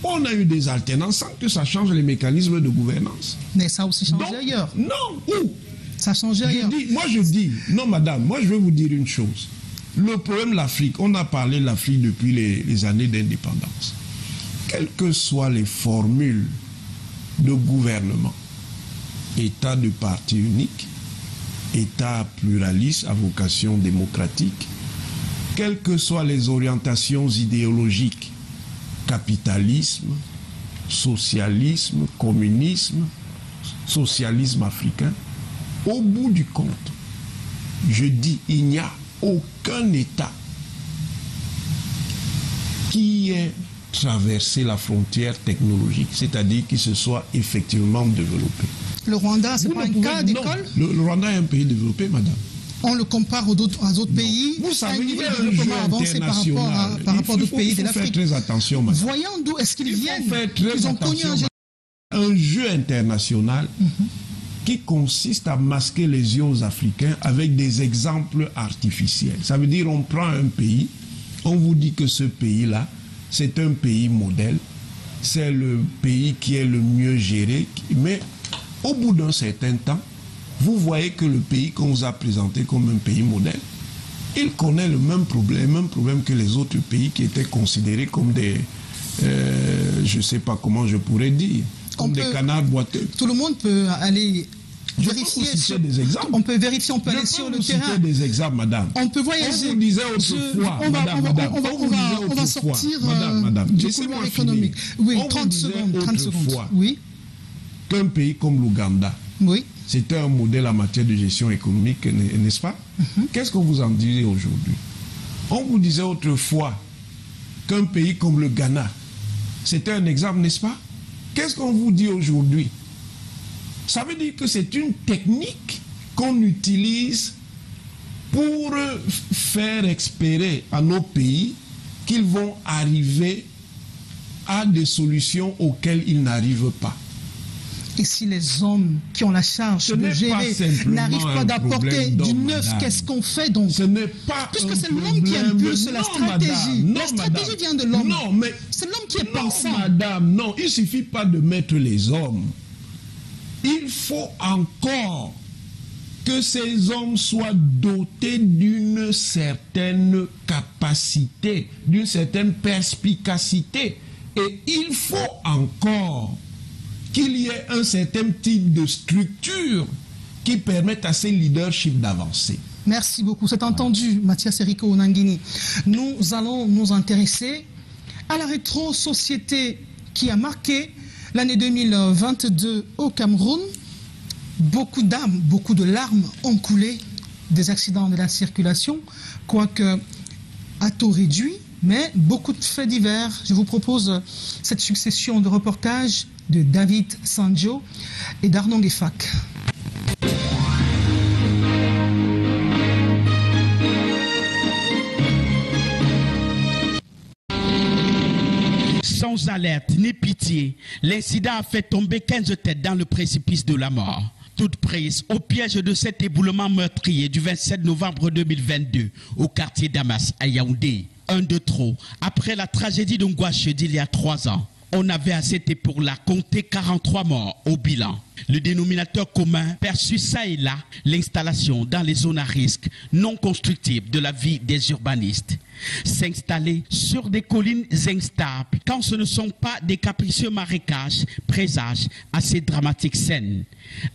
on a eu des alternances sans que ça change les mécanismes de gouvernance. Mais ça a aussi changé ailleurs. Non, où? Ça a changé ailleurs. Non madame, moi je vais vous dire une chose. Le problème de l'Afrique, on a parlé de l'Afrique depuis les années d'indépendance. Quelles que soient les formules de gouvernement, État de parti unique, État pluraliste à vocation démocratique, quelles que soient les orientations idéologiques, capitalisme, socialisme, communisme, socialisme africain, au bout du compte, je dis, il n'y a aucun État qui ait traversé la frontière technologique, c'est-à-dire qui se soit effectivement développé. Le Rwanda, c'est pas un cas d'école? Le Rwanda est un pays développé, madame. On le compare aux autres pays. Vous savez, un niveau de développement avancé par rapport à d'autres pays de l'Afrique. Il faut faire très attention, madame. Voyons d'où est-ce qu'ils viennent. Ils ont connu un jeu international qui consiste à masquer les yeux aux Africains avec des exemples artificiels. Ça veut dire on prend un pays, on vous dit que ce pays-là, c'est un pays modèle, c'est le pays qui est le mieux géré, mais au bout d'un certain temps, vous voyez que le pays qu'on vous a présenté comme un pays modèle, il connaît le même problème que les autres pays qui étaient considérés comme des, je ne sais pas comment je pourrais dire, comme des canards boiteux. Tout le monde peut aller vérifier. Des exemples. On peut vérifier, on peut aller sur le terrain. Des exemples, madame. On peut voyager. On vous disait autrefois, on va sortir du couloir économique. Oui, 30 secondes. Oui. Qu'un pays comme l'Ouganda, oui, c'était un modèle en matière de gestion économique, n'est-ce pas? Qu'est-ce que vous en direz aujourd'hui? On vous disait autrefois qu'un pays comme le Ghana, c'était un exemple, n'est-ce pas? Qu'est-ce qu'on vous dit aujourd'hui? Ça veut dire que c'est une technique qu'on utilise pour faire espérer à nos pays qu'ils vont arriver à des solutions auxquelles ils n'arrivent pas. Et si les hommes qui ont la charge de gérer n'arrivent pas d'apporter du neuf, qu'est-ce qu'on fait donc? Ce n'est pas puisque c'est l'homme qui impulse la stratégie. La stratégie vient de l'homme. Non, mais c'est l'homme qui est pensant. Madame, non, il ne suffit pas de mettre les hommes. Il faut encore que ces hommes soient dotés d'une certaine capacité, d'une certaine perspicacité. Et il faut encore qu'il y ait un certain type de structure qui permette à ces leaderships d'avancer. Merci beaucoup. C'est entendu, Mathias Eriko Onanguini. Nous allons nous intéresser à la rétro-société qui a marqué l'année 2022 au Cameroun. Beaucoup d'âmes, beaucoup de larmes ont coulé, des accidents de la circulation, quoique à taux réduit, mais beaucoup de faits divers. Je vous propose cette succession de reportages de David Sanjo et d'Arnaud Guefak. Sans alerte ni pitié, l'incident a fait tomber 15 têtes dans le précipice de la mort. Toute prise au piège de cet éboulement meurtrier du 27 novembre 2022 au quartier Damas à Yaoundé. Un de trop, après la tragédie d'Ongouache d'il y a 3 ans. On avait à cette époque-là compté 43 morts au bilan. Le dénominateur commun perçut ça et là l'installation dans les zones à risque non constructibles de la vie des urbanistes. S'installer sur des collines instables quand ce ne sont pas des capricieux marécages présagent à ces dramatiques scènes.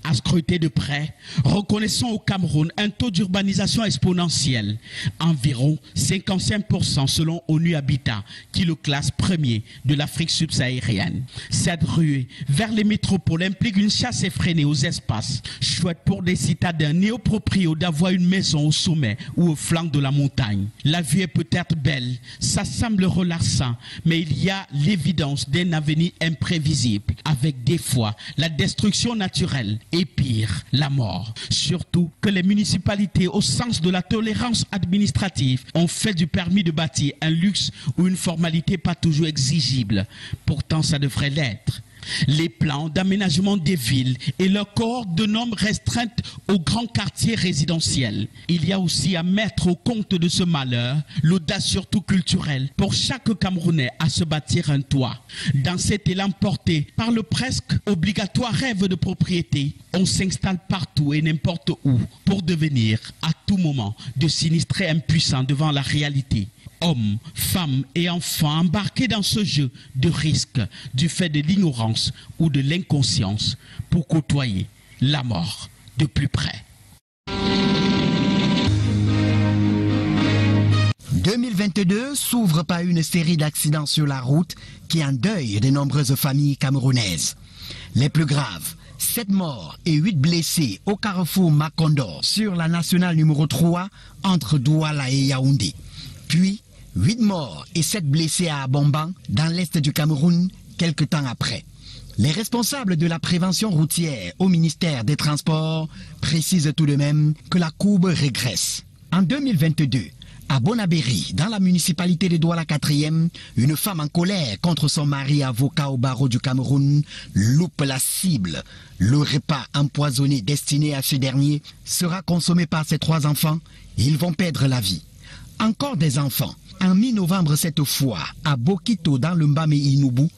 À scruter de près, reconnaissons au Cameroun un taux d'urbanisation exponentiel, environ 55% selon ONU Habitat, qui le classe premier de l'Afrique subsaharienne. Cette ruée vers les métropoles implique une chasse effrénée aux espaces, chouette pour des citadins néo-proprios d'avoir une maison au sommet ou au flanc de la montagne. La vue est peut-être belle, ça semble relaxant, mais il y a l'évidence d'un avenir imprévisible, avec des fois la destruction naturelle et pire, la mort. Surtout que les municipalités, au sens de la tolérance administrative, ont fait du permis de bâtir un luxe ou une formalité pas toujours exigible. Pourtant, ça devrait l'être. Les plans d'aménagement des villes et leur cohorte de normes restreintes aux grands quartiers résidentiels. Il y a aussi à mettre au compte de ce malheur l'audace surtout culturelle pour chaque Camerounais à se bâtir un toit. Dans cet élan porté par le presque obligatoire rêve de propriété, on s'installe partout et n'importe où pour devenir à tout moment de sinistrés impuissants devant la réalité. Hommes, femmes et enfants embarqués dans ce jeu de risque du fait de l'ignorance ou de l'inconscience pour côtoyer la mort de plus près. 2022 s'ouvre par une série d'accidents sur la route qui endeuillent de nombreuses familles camerounaises. Les plus graves, 7 morts et 8 blessés au carrefour Makondor sur la nationale numéro 3 entre Douala et Yaoundé. Puis 8 morts et 7 blessés à Abomban, dans l'est du Cameroun, quelque temps après. Les responsables de la prévention routière au ministère des Transports précisent tout de même que la courbe régresse. En 2022, à Bonabéry, dans la municipalité de Douala 4e, une femme en colère contre son mari avocat au barreau du Cameroun loupe la cible. Le repas empoisonné destiné à ce dernier sera consommé par ses 3 enfants et ils vont perdre la vie. Encore des enfants. En mi-novembre cette fois, à Bokito dans le Mbame Inoubou,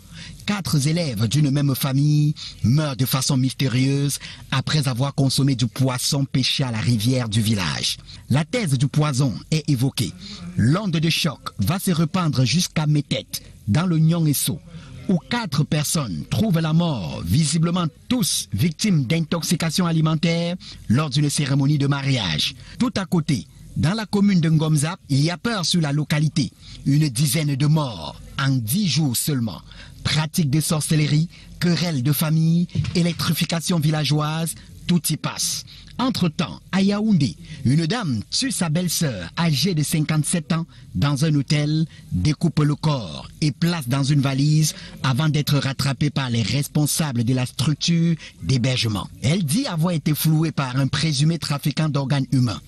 4 élèves d'une même famille meurent de façon mystérieuse après avoir consommé du poisson pêché à la rivière du village. La thèse du poison est évoquée. L'onde de choc va se répandre jusqu'à Métet, dans le Nyong-Esso, où 4 personnes trouvent la mort, visiblement tous victimes d'intoxication alimentaire lors d'une cérémonie de mariage. Tout à côté, dans la commune de Ngomzap, il y a peur sur la localité. Une dizaine de morts en 10 jours seulement. Pratique de sorcellerie, querelles de famille, électrification villageoise, tout y passe. Entre-temps, à Yaoundé, une dame tue sa belle-sœur âgée de 57 ans dans un hôtel, découpe le corps et place dans une valise avant d'être rattrapée par les responsables de la structure d'hébergement. Elle dit avoir été flouée par un présumé trafiquant d'organes humains.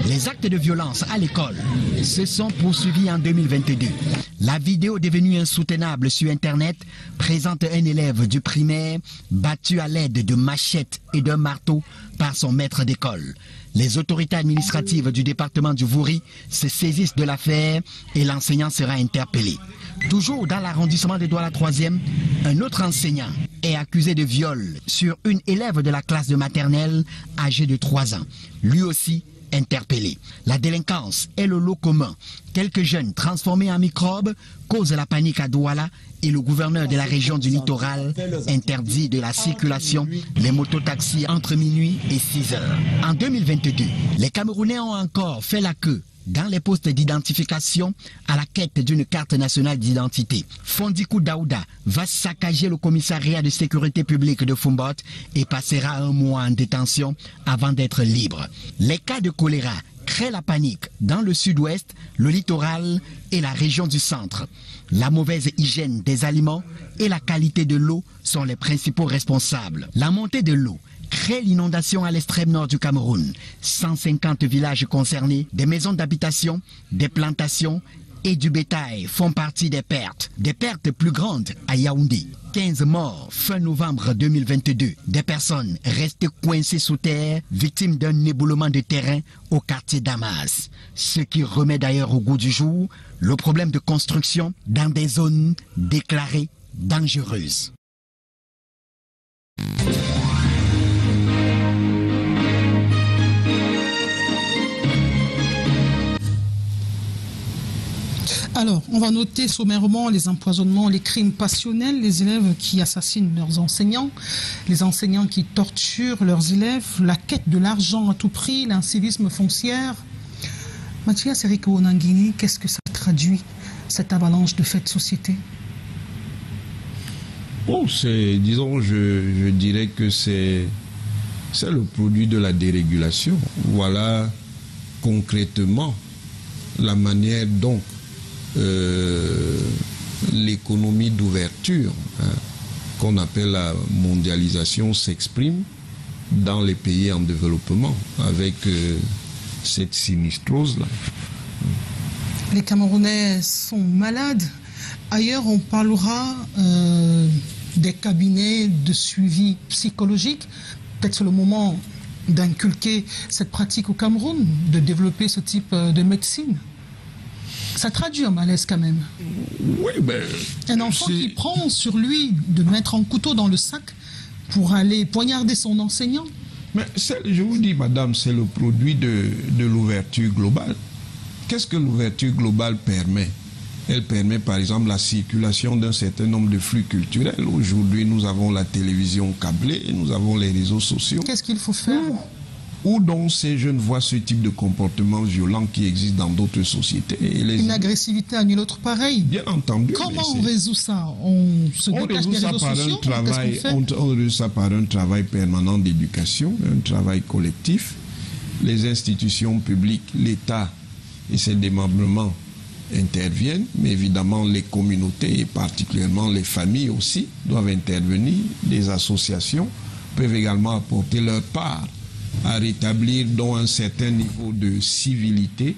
Les actes de violence à l'école se sont poursuivis en 2022. La vidéo devenue insoutenable sur Internet présente un élève du primaire battu à l'aide de machettes et d'un marteau par son maître d'école. Les autorités administratives du département du Vouri se saisissent de l'affaire et l'enseignant sera interpellé. Toujours dans l'arrondissement de Douala 3e, un autre enseignant est accusé de viol sur une élève de la classe de maternelle âgée de 3 ans. Lui aussi interpellé. La délinquance est le lot commun. Quelques jeunes transformés en microbes causent la panique à Douala et le gouverneur de la région du littoral interdit de la circulation les mototaxis entre minuit et 6 heures. En 2022, les Camerounais ont encore fait la queue dans les postes d'identification à la quête d'une carte nationale d'identité. Fondikou Daouda va saccager le commissariat de sécurité publique de Fombot et passera 1 mois en détention avant d'être libre. Les cas de choléra créent la panique dans le sud-ouest, le littoral et la région du centre. La mauvaise hygiène des aliments et la qualité de l'eau sont les principaux responsables. La montée de l'eau crée l'inondation à l'extrême nord du Cameroun. 150 villages concernés, des maisons d'habitation, des plantations et du bétail font partie des pertes. Des pertes plus grandes à Yaoundé. 15 morts fin novembre 2022. Des personnes restées coincées sous terre, victimes d'un éboulement de terrain au quartier Damas. Ce qui remet d'ailleurs au goût du jour le problème de construction dans des zones déclarées dangereuses. Alors, on va noter sommairement les empoisonnements, les crimes passionnels, les élèves qui assassinent leurs enseignants, les enseignants qui torturent leurs élèves, la quête de l'argent à tout prix, l'incivisme foncière. Mathias Eriko Onangini, qu'est-ce que ça traduit, cette avalanche de faits de société? Bon, disons, je dirais que c'est le produit de la dérégulation. Voilà concrètement la manière dont l'économie d'ouverture, qu'on appelle la mondialisation, s'exprime dans les pays en développement avec cette sinistrose-là. Les Camerounais sont malades. Ailleurs, on parlera des cabinets de suivi psychologique. Peut-être c'est le moment d'inculquer cette pratique au Cameroun, de développer ce type de médecine. Ça traduit un malaise quand même. Oui, ben, un enfant qui prend sur lui de mettre un couteau dans le sac pour aller poignarder son enseignant. Mais je vous dis, madame, c'est le produit de l'ouverture globale. Qu'est-ce que l'ouverture globale permet? Elle permet par exemple la circulation d'un certain nombre de flux culturels. Aujourd'hui, nous avons la télévision câblée, nous avons les réseaux sociaux. Qu'est-ce qu'il faut faire? Où donc ces jeunes voient ce type de comportement violent qui existe dans d'autres sociétés. Une agressivité à nul autre pareil. Bien entendu. Comment on résout ça? On se détache des réseaux sociaux? On résout ça par un travail permanent d'éducation, un travail collectif. Les institutions publiques, l'État et ses démembrements interviennent, mais évidemment les communautés et particulièrement les familles aussi doivent intervenir. Les associations peuvent également apporter leur part à rétablir donc un certain niveau de civilité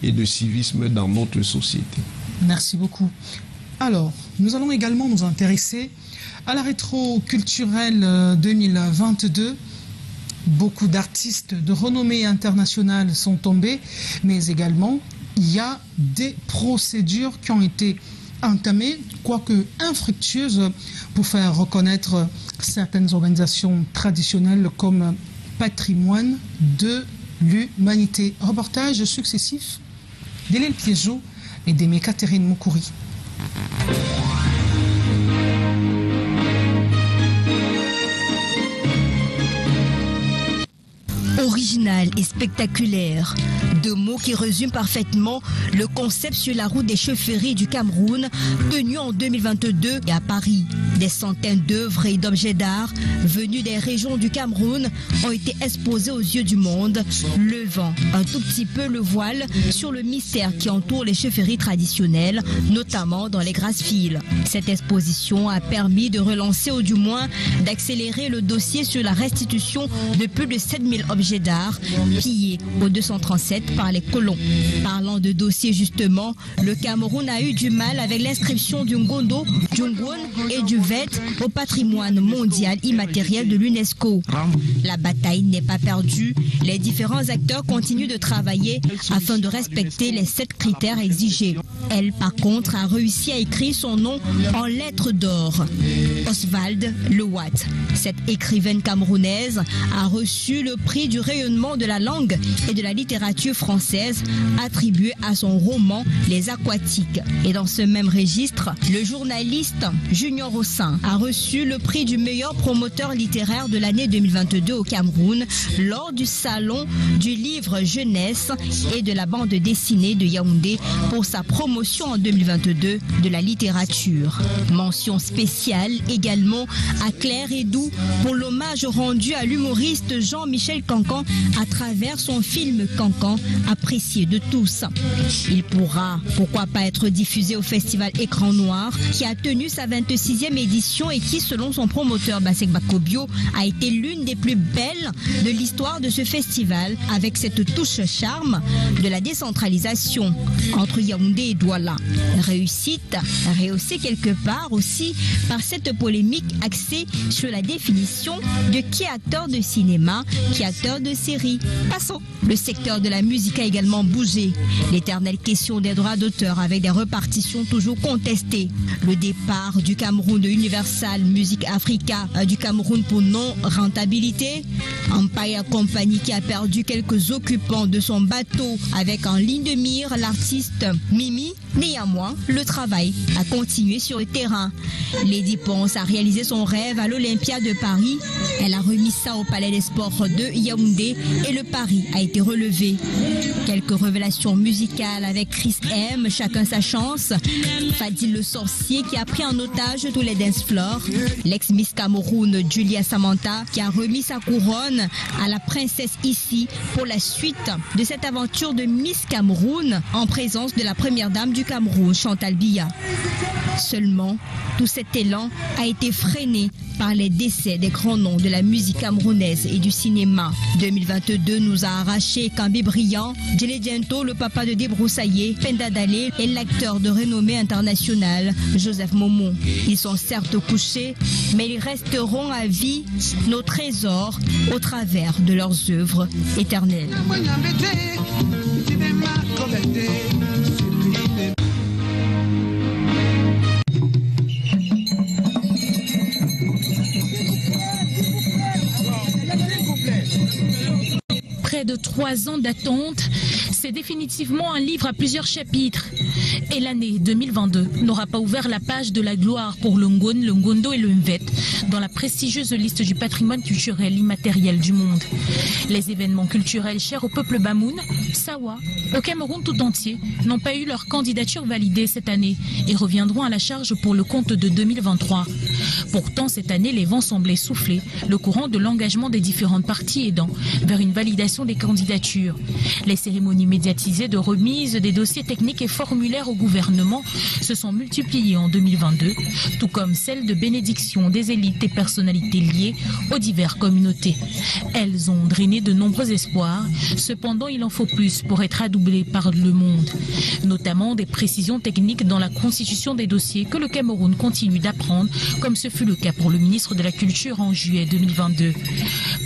et de civisme dans notre société. Merci beaucoup. Alors, nous allons également nous intéresser à la rétro culturelle 2022. Beaucoup d'artistes de renommée internationale sont tombés, mais également il y a des procédures qui ont été entamées, quoique infructueuses, pour faire reconnaître certaines organisations traditionnelles comme patrimoine de l'humanité. Reportages successifs d'Hélène Piégeot et d'Aimé Catherine Moukouri. Originaire original et spectaculaire. Deux mots qui résument parfaitement le concept sur la route des chefferies du Cameroun, tenu en 2022 à Paris. Des centaines d'œuvres et d'objets d'art venus des régions du Cameroun ont été exposés aux yeux du monde, levant un tout petit peu le voile sur le mystère qui entoure les chefferies traditionnelles, notamment dans les Grassfields. Cette exposition a permis de relancer ou du moins d'accélérer le dossier sur la restitution de plus de 7000 objets d'art pillés au 237 par les colons. Parlant de dossier justement, le Cameroun a eu du mal avec l'inscription du Ngondo, du Ngwon et du Vet au patrimoine mondial immatériel de l'UNESCO. La bataille n'est pas perdue. Les différents acteurs continuent de travailler afin de respecter les 7 critères exigés. Elle, par contre, a réussi à écrire son nom en lettres d'or. Oswald Lewat, cette écrivaine camerounaise, a reçu le prix du rayonnement de la langue et de la littérature française attribué à son roman Les Aquatiques. Et dans ce même registre, le journaliste Junior Rossin a reçu le prix du meilleur promoteur littéraire de l'année 2022 au Cameroun lors du salon du livre jeunesse et de la bande dessinée de Yaoundé pour sa promotion en 2022 de la littérature. Mention spéciale également à Claire Edou pour l'hommage rendu à l'humoriste Jean-Michel Cancan à travers son film Cancan, apprécié de tous. Il pourra, pourquoi pas, être diffusé au festival Écran Noir qui a tenu sa 26e édition et qui, selon son promoteur Basek Bakobio, a été l'une des plus belles de l'histoire de ce festival, avec cette touche charme de la décentralisation entre Yaoundé et Douala. Réussite rehaussée quelque part aussi par cette polémique axée sur la définition de qui a tort de cinéma, qui a tort de série. Passons. Le secteur de la musique a également bougé. L'éternelle question des droits d'auteur avec des repartitions toujours contestées. Le départ du Cameroun de Universal Music Africa du Cameroun pour non-rentabilité. Empire Company qui a perdu quelques occupants de son bateau avec en ligne de mire l'artiste Mimi. Néanmoins, le travail a continué sur le terrain. Lady Ponce a réalisé son rêve à l'Olympia de Paris. Elle a remis ça au Palais des Sports de Yaoundé et le pari a été relevé. Quelques révélations musicales avec Chris M, Chacun sa chance. Fadil le sorcier qui a pris en otage tous les dance floors. L'ex-Miss Cameroun Julia Samantha qui a remis sa couronne à la princesse ici pour la suite de cette aventure de Miss Cameroun en présence de la première dame du Cameroun, Chantal Biya. Seulement, tout cet élan a été freiné par les décès des grands noms de la musique camerounaise et du cinéma. 2022 nous a arraché Kambi Brillant, Djele Diento, le papa de Débroussaillé, Penda Dalé et l'acteur de renommée internationale Joseph Momon. Ils sont certes couchés, mais ils resteront à vie nos trésors au travers de leurs œuvres éternelles. Près de 3 ans d'attente, c'est définitivement un livre à plusieurs chapitres. Et l'année 2022 n'aura pas ouvert la page de la gloire pour le Ngwon, le Ngondo et le Mvet dans la prestigieuse liste du patrimoine culturel immatériel du monde. Les événements culturels chers au peuple Bamoun, Sawa, au Cameroun tout entier, n'ont pas eu leur candidature validée cette année et reviendront à la charge pour le compte de 2023. Pourtant, cette année, les vents semblaient souffler le courant de l'engagement des différentes parties aidant vers une validation des candidatures. Les cérémonies médiatisées de remise des dossiers techniques et formulaires au gouvernement se sont multipliées en 2022, tout comme celles de bénédiction des élites et personnalités liées aux diverses communautés. Elles ont drainé de nombreux espoirs, cependant il en faut plus pour être adoublé par le monde, notamment des précisions techniques dans la constitution des dossiers que le Cameroun continue d'apprendre, comme ce fut le cas pour le ministre de la Culture en juillet 2022.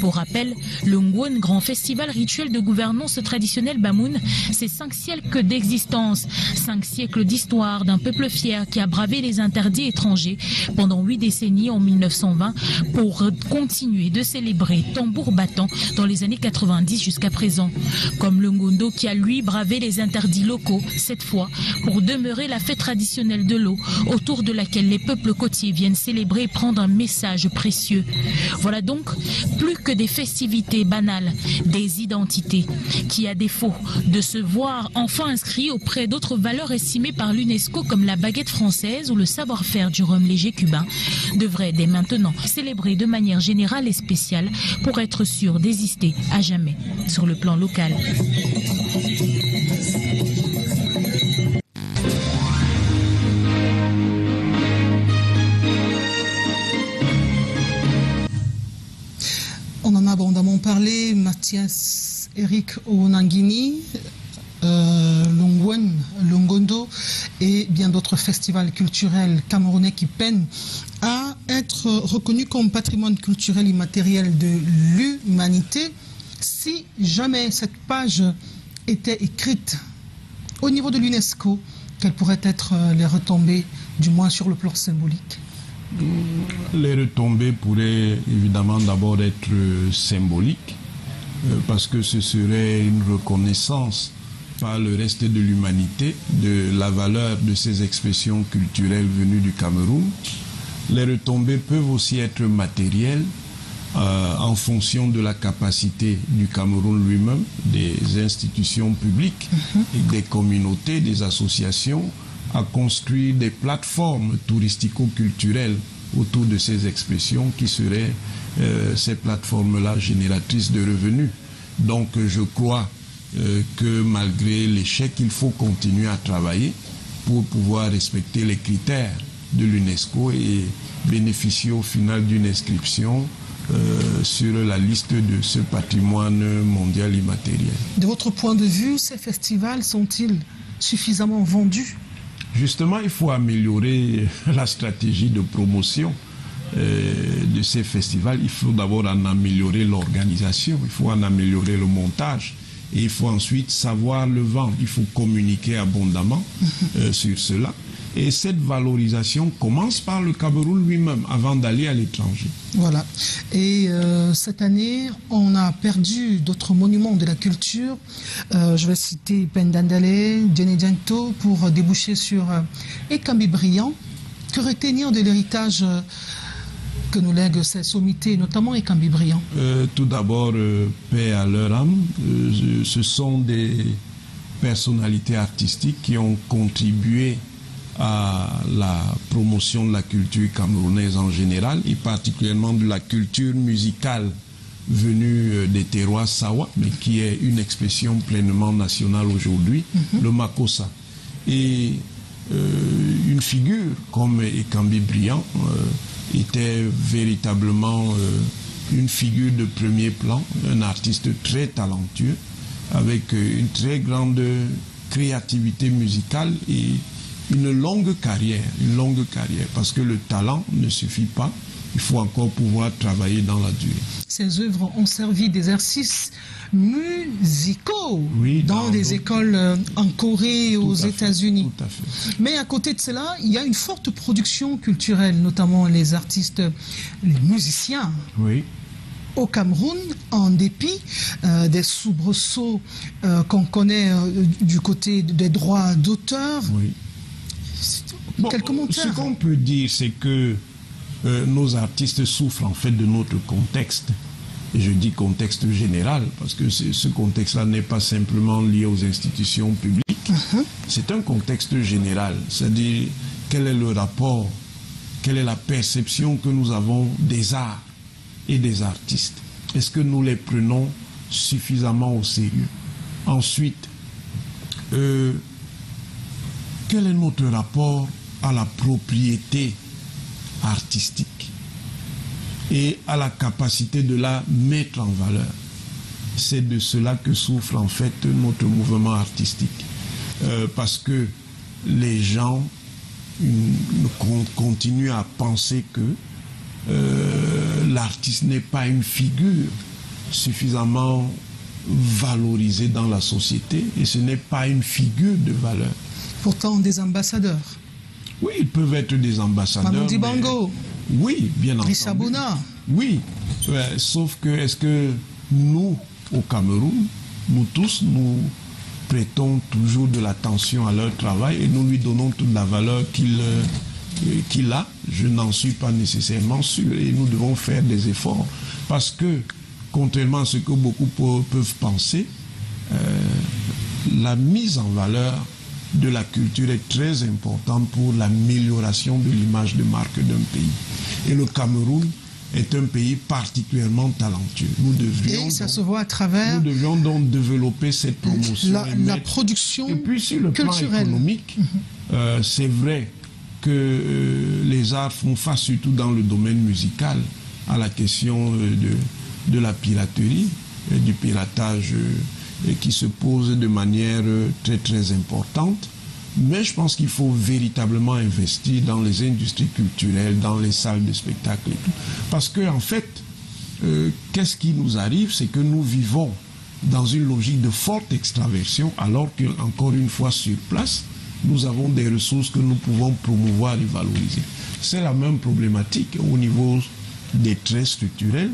Pour rappel, le Ngwon, grand festival rituel de gouvernance traditionnelle Bamoun, c'est 5 siècles d'existence, 5 siècles d'histoire d'un peuple fier qui a bravé les interdits étrangers pendant 8 décennies en 1920 pour continuer de célébrer tambour battant dans les années 90 jusqu'à présent. Comme le Ngondo qui a lui bravé les interdits locaux, cette fois pour demeurer la fête traditionnelle de l'eau autour de laquelle les peuples côtiers viennent célébrer et prendre un message précieux. Voilà donc plus que des festivités banales, des identités qui, à défaut de se voir enfin inscrits auprès d'autres valeurs estimées par l'UNESCO comme la baguette française ou le savoir-faire du rhum léger cubain, devraient dès maintenant célébrer de manière générale et spéciale pour être sûr d'exister à jamais sur le plan local. On en a abondamment parlé, Mathias Eric Onangini, Longondo et bien d'autres festivals culturels camerounais qui peinent à être reconnus comme patrimoine culturel immatériel de l'humanité. Si jamais cette page était écrite au niveau de l'UNESCO, quelles pourraient être les retombées, du moins sur le plan symbolique? Les retombées pourraient évidemment d'abord être symboliques, parce que ce serait une reconnaissance par le reste de l'humanité de la valeur de ces expressions culturelles venues du Cameroun. Les retombées peuvent aussi être matérielles en fonction de la capacité du Cameroun lui-même, des institutions publiques, et des communautés, des associations, à construire des plateformes touristico-culturelles autour de ces expressions qui seraient ces plateformes-là génératrices de revenus. Donc je crois que malgré l'échec, il faut continuer à travailler pour pouvoir respecter les critères de l'UNESCO et bénéficier au final d'une inscription sur la liste de ce patrimoine mondial immatériel. De votre point de vue, ces festivals sont-ils suffisamment vendus? Justement, il faut améliorer la stratégie de promotion de ces festivals. Il faut d'abord en améliorer l'organisation, il faut en améliorer le montage et il faut ensuite savoir le vendre. Il faut communiquer abondamment sur cela. Et cette valorisation commence par le Cameroun lui-même avant d'aller à l'étranger. Voilà. Et cette année, on a perdu d'autres monuments de la culture. Je vais citer Pendandale, Djenedjento pour déboucher sur Ekambi Brillant. Que retenir de l'héritage que nous lèguent ces sommités, notamment Ekambi Brillant? Tout d'abord, paix à leur âme. Ce sont des personnalités artistiques qui ont contribué à la promotion de la culture camerounaise en général et particulièrement de la culture musicale venue des terroirs Sawa, mais qui est une expression pleinement nationale aujourd'hui, le Makossa. Et une figure comme Ekambi Brillant était véritablement une figure de premier plan, un artiste très talentueux, avec une très grande créativité musicale et une longue carrière, parce que le talent ne suffit pas, il faut encore pouvoir travailler dans la durée. Ces œuvres ont servi d'exercices musicaux dans des écoles en Corée et aux États-Unis. Mais à côté de cela, il y a une forte production culturelle, notamment les artistes, les musiciens. Au Cameroun, en dépit des soubresauts qu'on connaît du côté des droits d'auteur. Quel commentaire? Ce qu'on peut dire, c'est que nos artistes souffrent en fait de notre contexte. Et je dis contexte général, parce que ce contexte-là n'est pas simplement lié aux institutions publiques. C'est un contexte général. C'est-à-dire, quel est le rapport, quelle est la perception que nous avons des arts et des artistes? Est-ce que nous les prenons suffisamment au sérieux? Ensuite, quel est notre rapport à la propriété artistique et à la capacité de la mettre en valeur? C'est de cela que souffre en fait notre mouvement artistique. Parce que les gens continuent à penser que l'artiste n'est pas une figure suffisamment valorisé dans la société et ce n'est pas une figure de valeur. Pourtant, des ambassadeurs. Oui, ils peuvent être des ambassadeurs. Mamadi Bango. Oui, bien entendu. Rissabuna. Oui, sauf que est-ce que nous, au Cameroun, nous tous, nous prêtons toujours de l'attention à leur travail et nous lui donnons toute la valeur qu'il a? Je n'en suis pas nécessairement sûr et nous devons faire des efforts parce que, contrairement à ce que beaucoup peuvent penser, la mise en valeur de la culture est très importante pour l'amélioration de l'image de marque d'un pays. Et le Cameroun est un pays particulièrement talentueux. Nous devions donc développer cette promotion. La production culturelle. Et puis sur le plan économique, c'est vrai que les arts font face, surtout dans le domaine musical, à la question de la piraterie, du piratage qui se pose de manière très très importante. Mais je pense qu'il faut véritablement investir dans les industries culturelles, dans les salles de spectacle et tout. Parce que en fait, qu'est-ce qui nous arrive? C'est que nous vivons dans une logique de forte extraversion, alors qu'encore une fois sur place, nous avons des ressources que nous pouvons promouvoir et valoriser. C'est la même problématique au niveau des traits structurels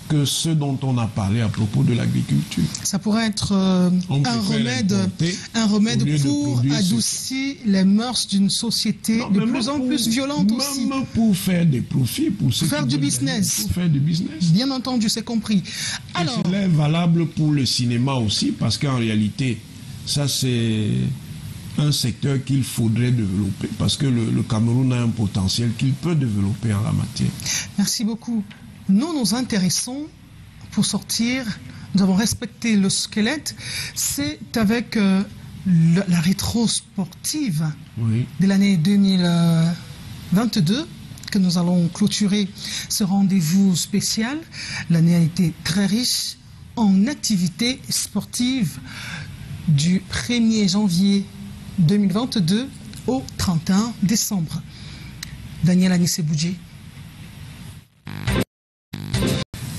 que ce dont on a parlé à propos de l'agriculture. Ça pourrait être un remède pour adoucir les mœurs d'une société de plus en plus violente aussi. Même pour faire des profits, pour faire du business. Pour faire du business. Bien entendu, c'est compris. Alors, c'est valable pour le cinéma aussi, parce qu'en réalité, ça c'est un secteur qu'il faudrait développer, parce que le Cameroun a un potentiel qu'il peut développer en la matière. Merci beaucoup. Nous nous intéressons, pour sortir, nous avons respecté le squelette, c'est avec la rétrosportive de l'année 2022 que nous allons clôturer ce rendez-vous spécial. L'année a été très riche en activités sportives du 1er janvier 2022 au 31 décembre. Daniel Anissé-Boudjé.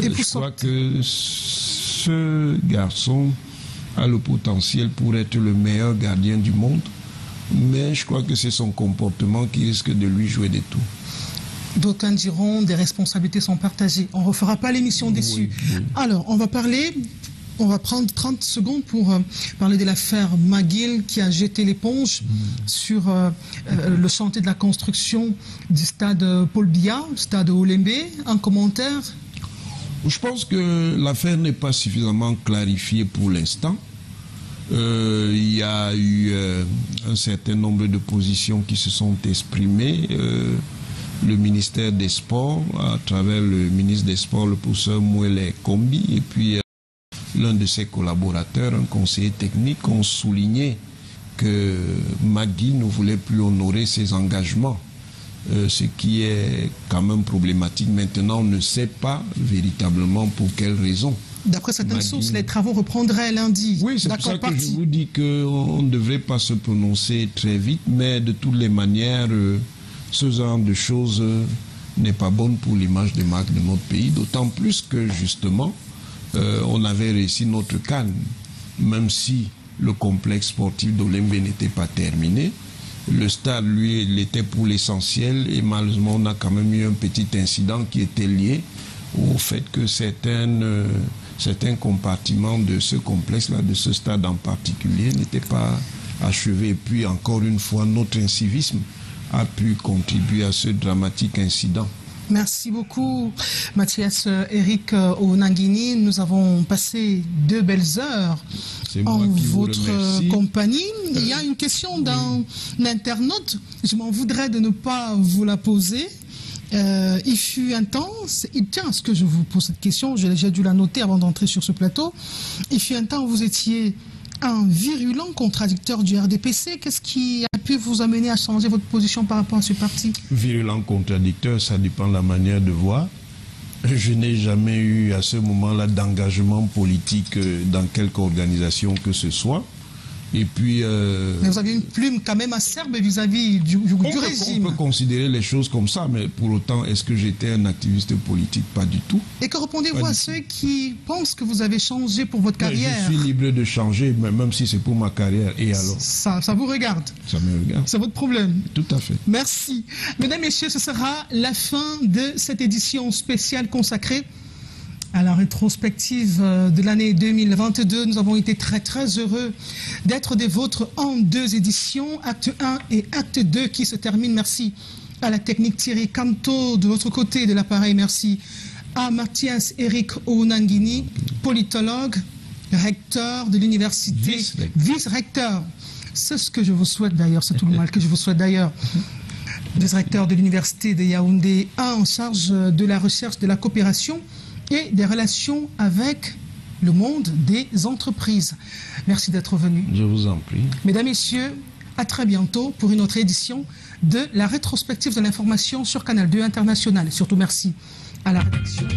Je crois que ce garçon a le potentiel pour être le meilleur gardien du monde, mais je crois que c'est son comportement qui risque de lui jouer des tours. D'aucuns diront des responsabilités sont partagées. On ne refera pas l'émission dessus. Oui. Alors, on va prendre 30 secondes pour parler de l'affaire McGill qui a jeté l'éponge sur le chantier de la construction du stade Paul Biya, stade Olembe. Un commentaire? Je pense que l'affaire n'est pas suffisamment clarifiée pour l'instant. Il y a eu un certain nombre de positions qui se sont exprimées. Le ministère des Sports, à travers le ministre des Sports, le professeur Mouele Kombi, et puis l'un de ses collaborateurs, un conseiller technique, ont souligné que McGill ne voulait plus honorer ses engagements. Ce qui est quand même problématique. Maintenant, on ne sait pas véritablement pour quelles raisons. D'après certaines sources, les travaux reprendraient lundi. Oui, c'est pour ça que je vous dis qu'on ne devrait pas se prononcer très vite, mais de toutes les manières, ce genre de choses n'est pas bonne pour l'image de marque de notre pays, d'autant plus que justement, on avait réussi notre CAN, même si le complexe sportif d'Olembe n'était pas terminé. Le stade, lui, il était pour l'essentiel et malheureusement, on a quand même eu un petit incident qui était lié au fait que certains compartiments de ce complexe-là, de ce stade en particulier, n'étaient pas achevés. Et puis, encore une fois, notre incivisme a pu contribuer à ce dramatique incident. Merci beaucoup, Mathias Eric Onanguini. Nous avons passé 2 belles heures en votre compagnie. Il y a une question d'un internaute. Je m'en voudrais de ne pas vous la poser. Il fut un temps, il tient à ce que je vous pose cette question, j'ai dû la noter avant d'entrer sur ce plateau. Il fut un temps où vous étiez un virulent contradicteur du RDPC. Qu'est-ce qui a pu vous amener à changer votre position par rapport à ce parti? Virulent contradicteur, ça dépend de la manière de voir. Je n'ai jamais eu à ce moment-là d'engagement politique dans quelque organisation que ce soit. Et puis... mais vous avez une plume quand même acerbe vis-à-vis du régime. On peut considérer les choses comme ça, mais pour autant, est-ce que j'étais un activiste politique? Pas du tout. Et que répondez-vous à ceux qui pensent que vous avez changé pour votre carrière? Je suis libre de changer, même si c'est pour ma carrière. Et alors? Ça vous regarde? Ça me regarde. C'est votre problème? Tout à fait. Merci. Mesdames, Messieurs, ce sera la fin de cette édition spéciale consacrée à la rétrospective de l'année 2022. Nous avons été très heureux d'être des vôtres en 2 éditions, acte 1 et acte 2 qui se terminent. Merci à la technique Thierry Canto de l'autre côté de l'appareil. Merci à Mathias Eric Ounangini, politologue, recteur de l'université, vice-recteur. C'est ce que je vous souhaite d'ailleurs, c'est tout le mal que je vous souhaite d'ailleurs. Vice-recteur de l'université de Yaoundé 1 en charge de la recherche, de la coopération et des relations avec le monde des entreprises. Merci d'être venu. Je vous en prie. Mesdames, Messieurs, à très bientôt pour une autre édition de la rétrospective de l'information sur Canal 2 International. Et surtout, merci à la rédaction.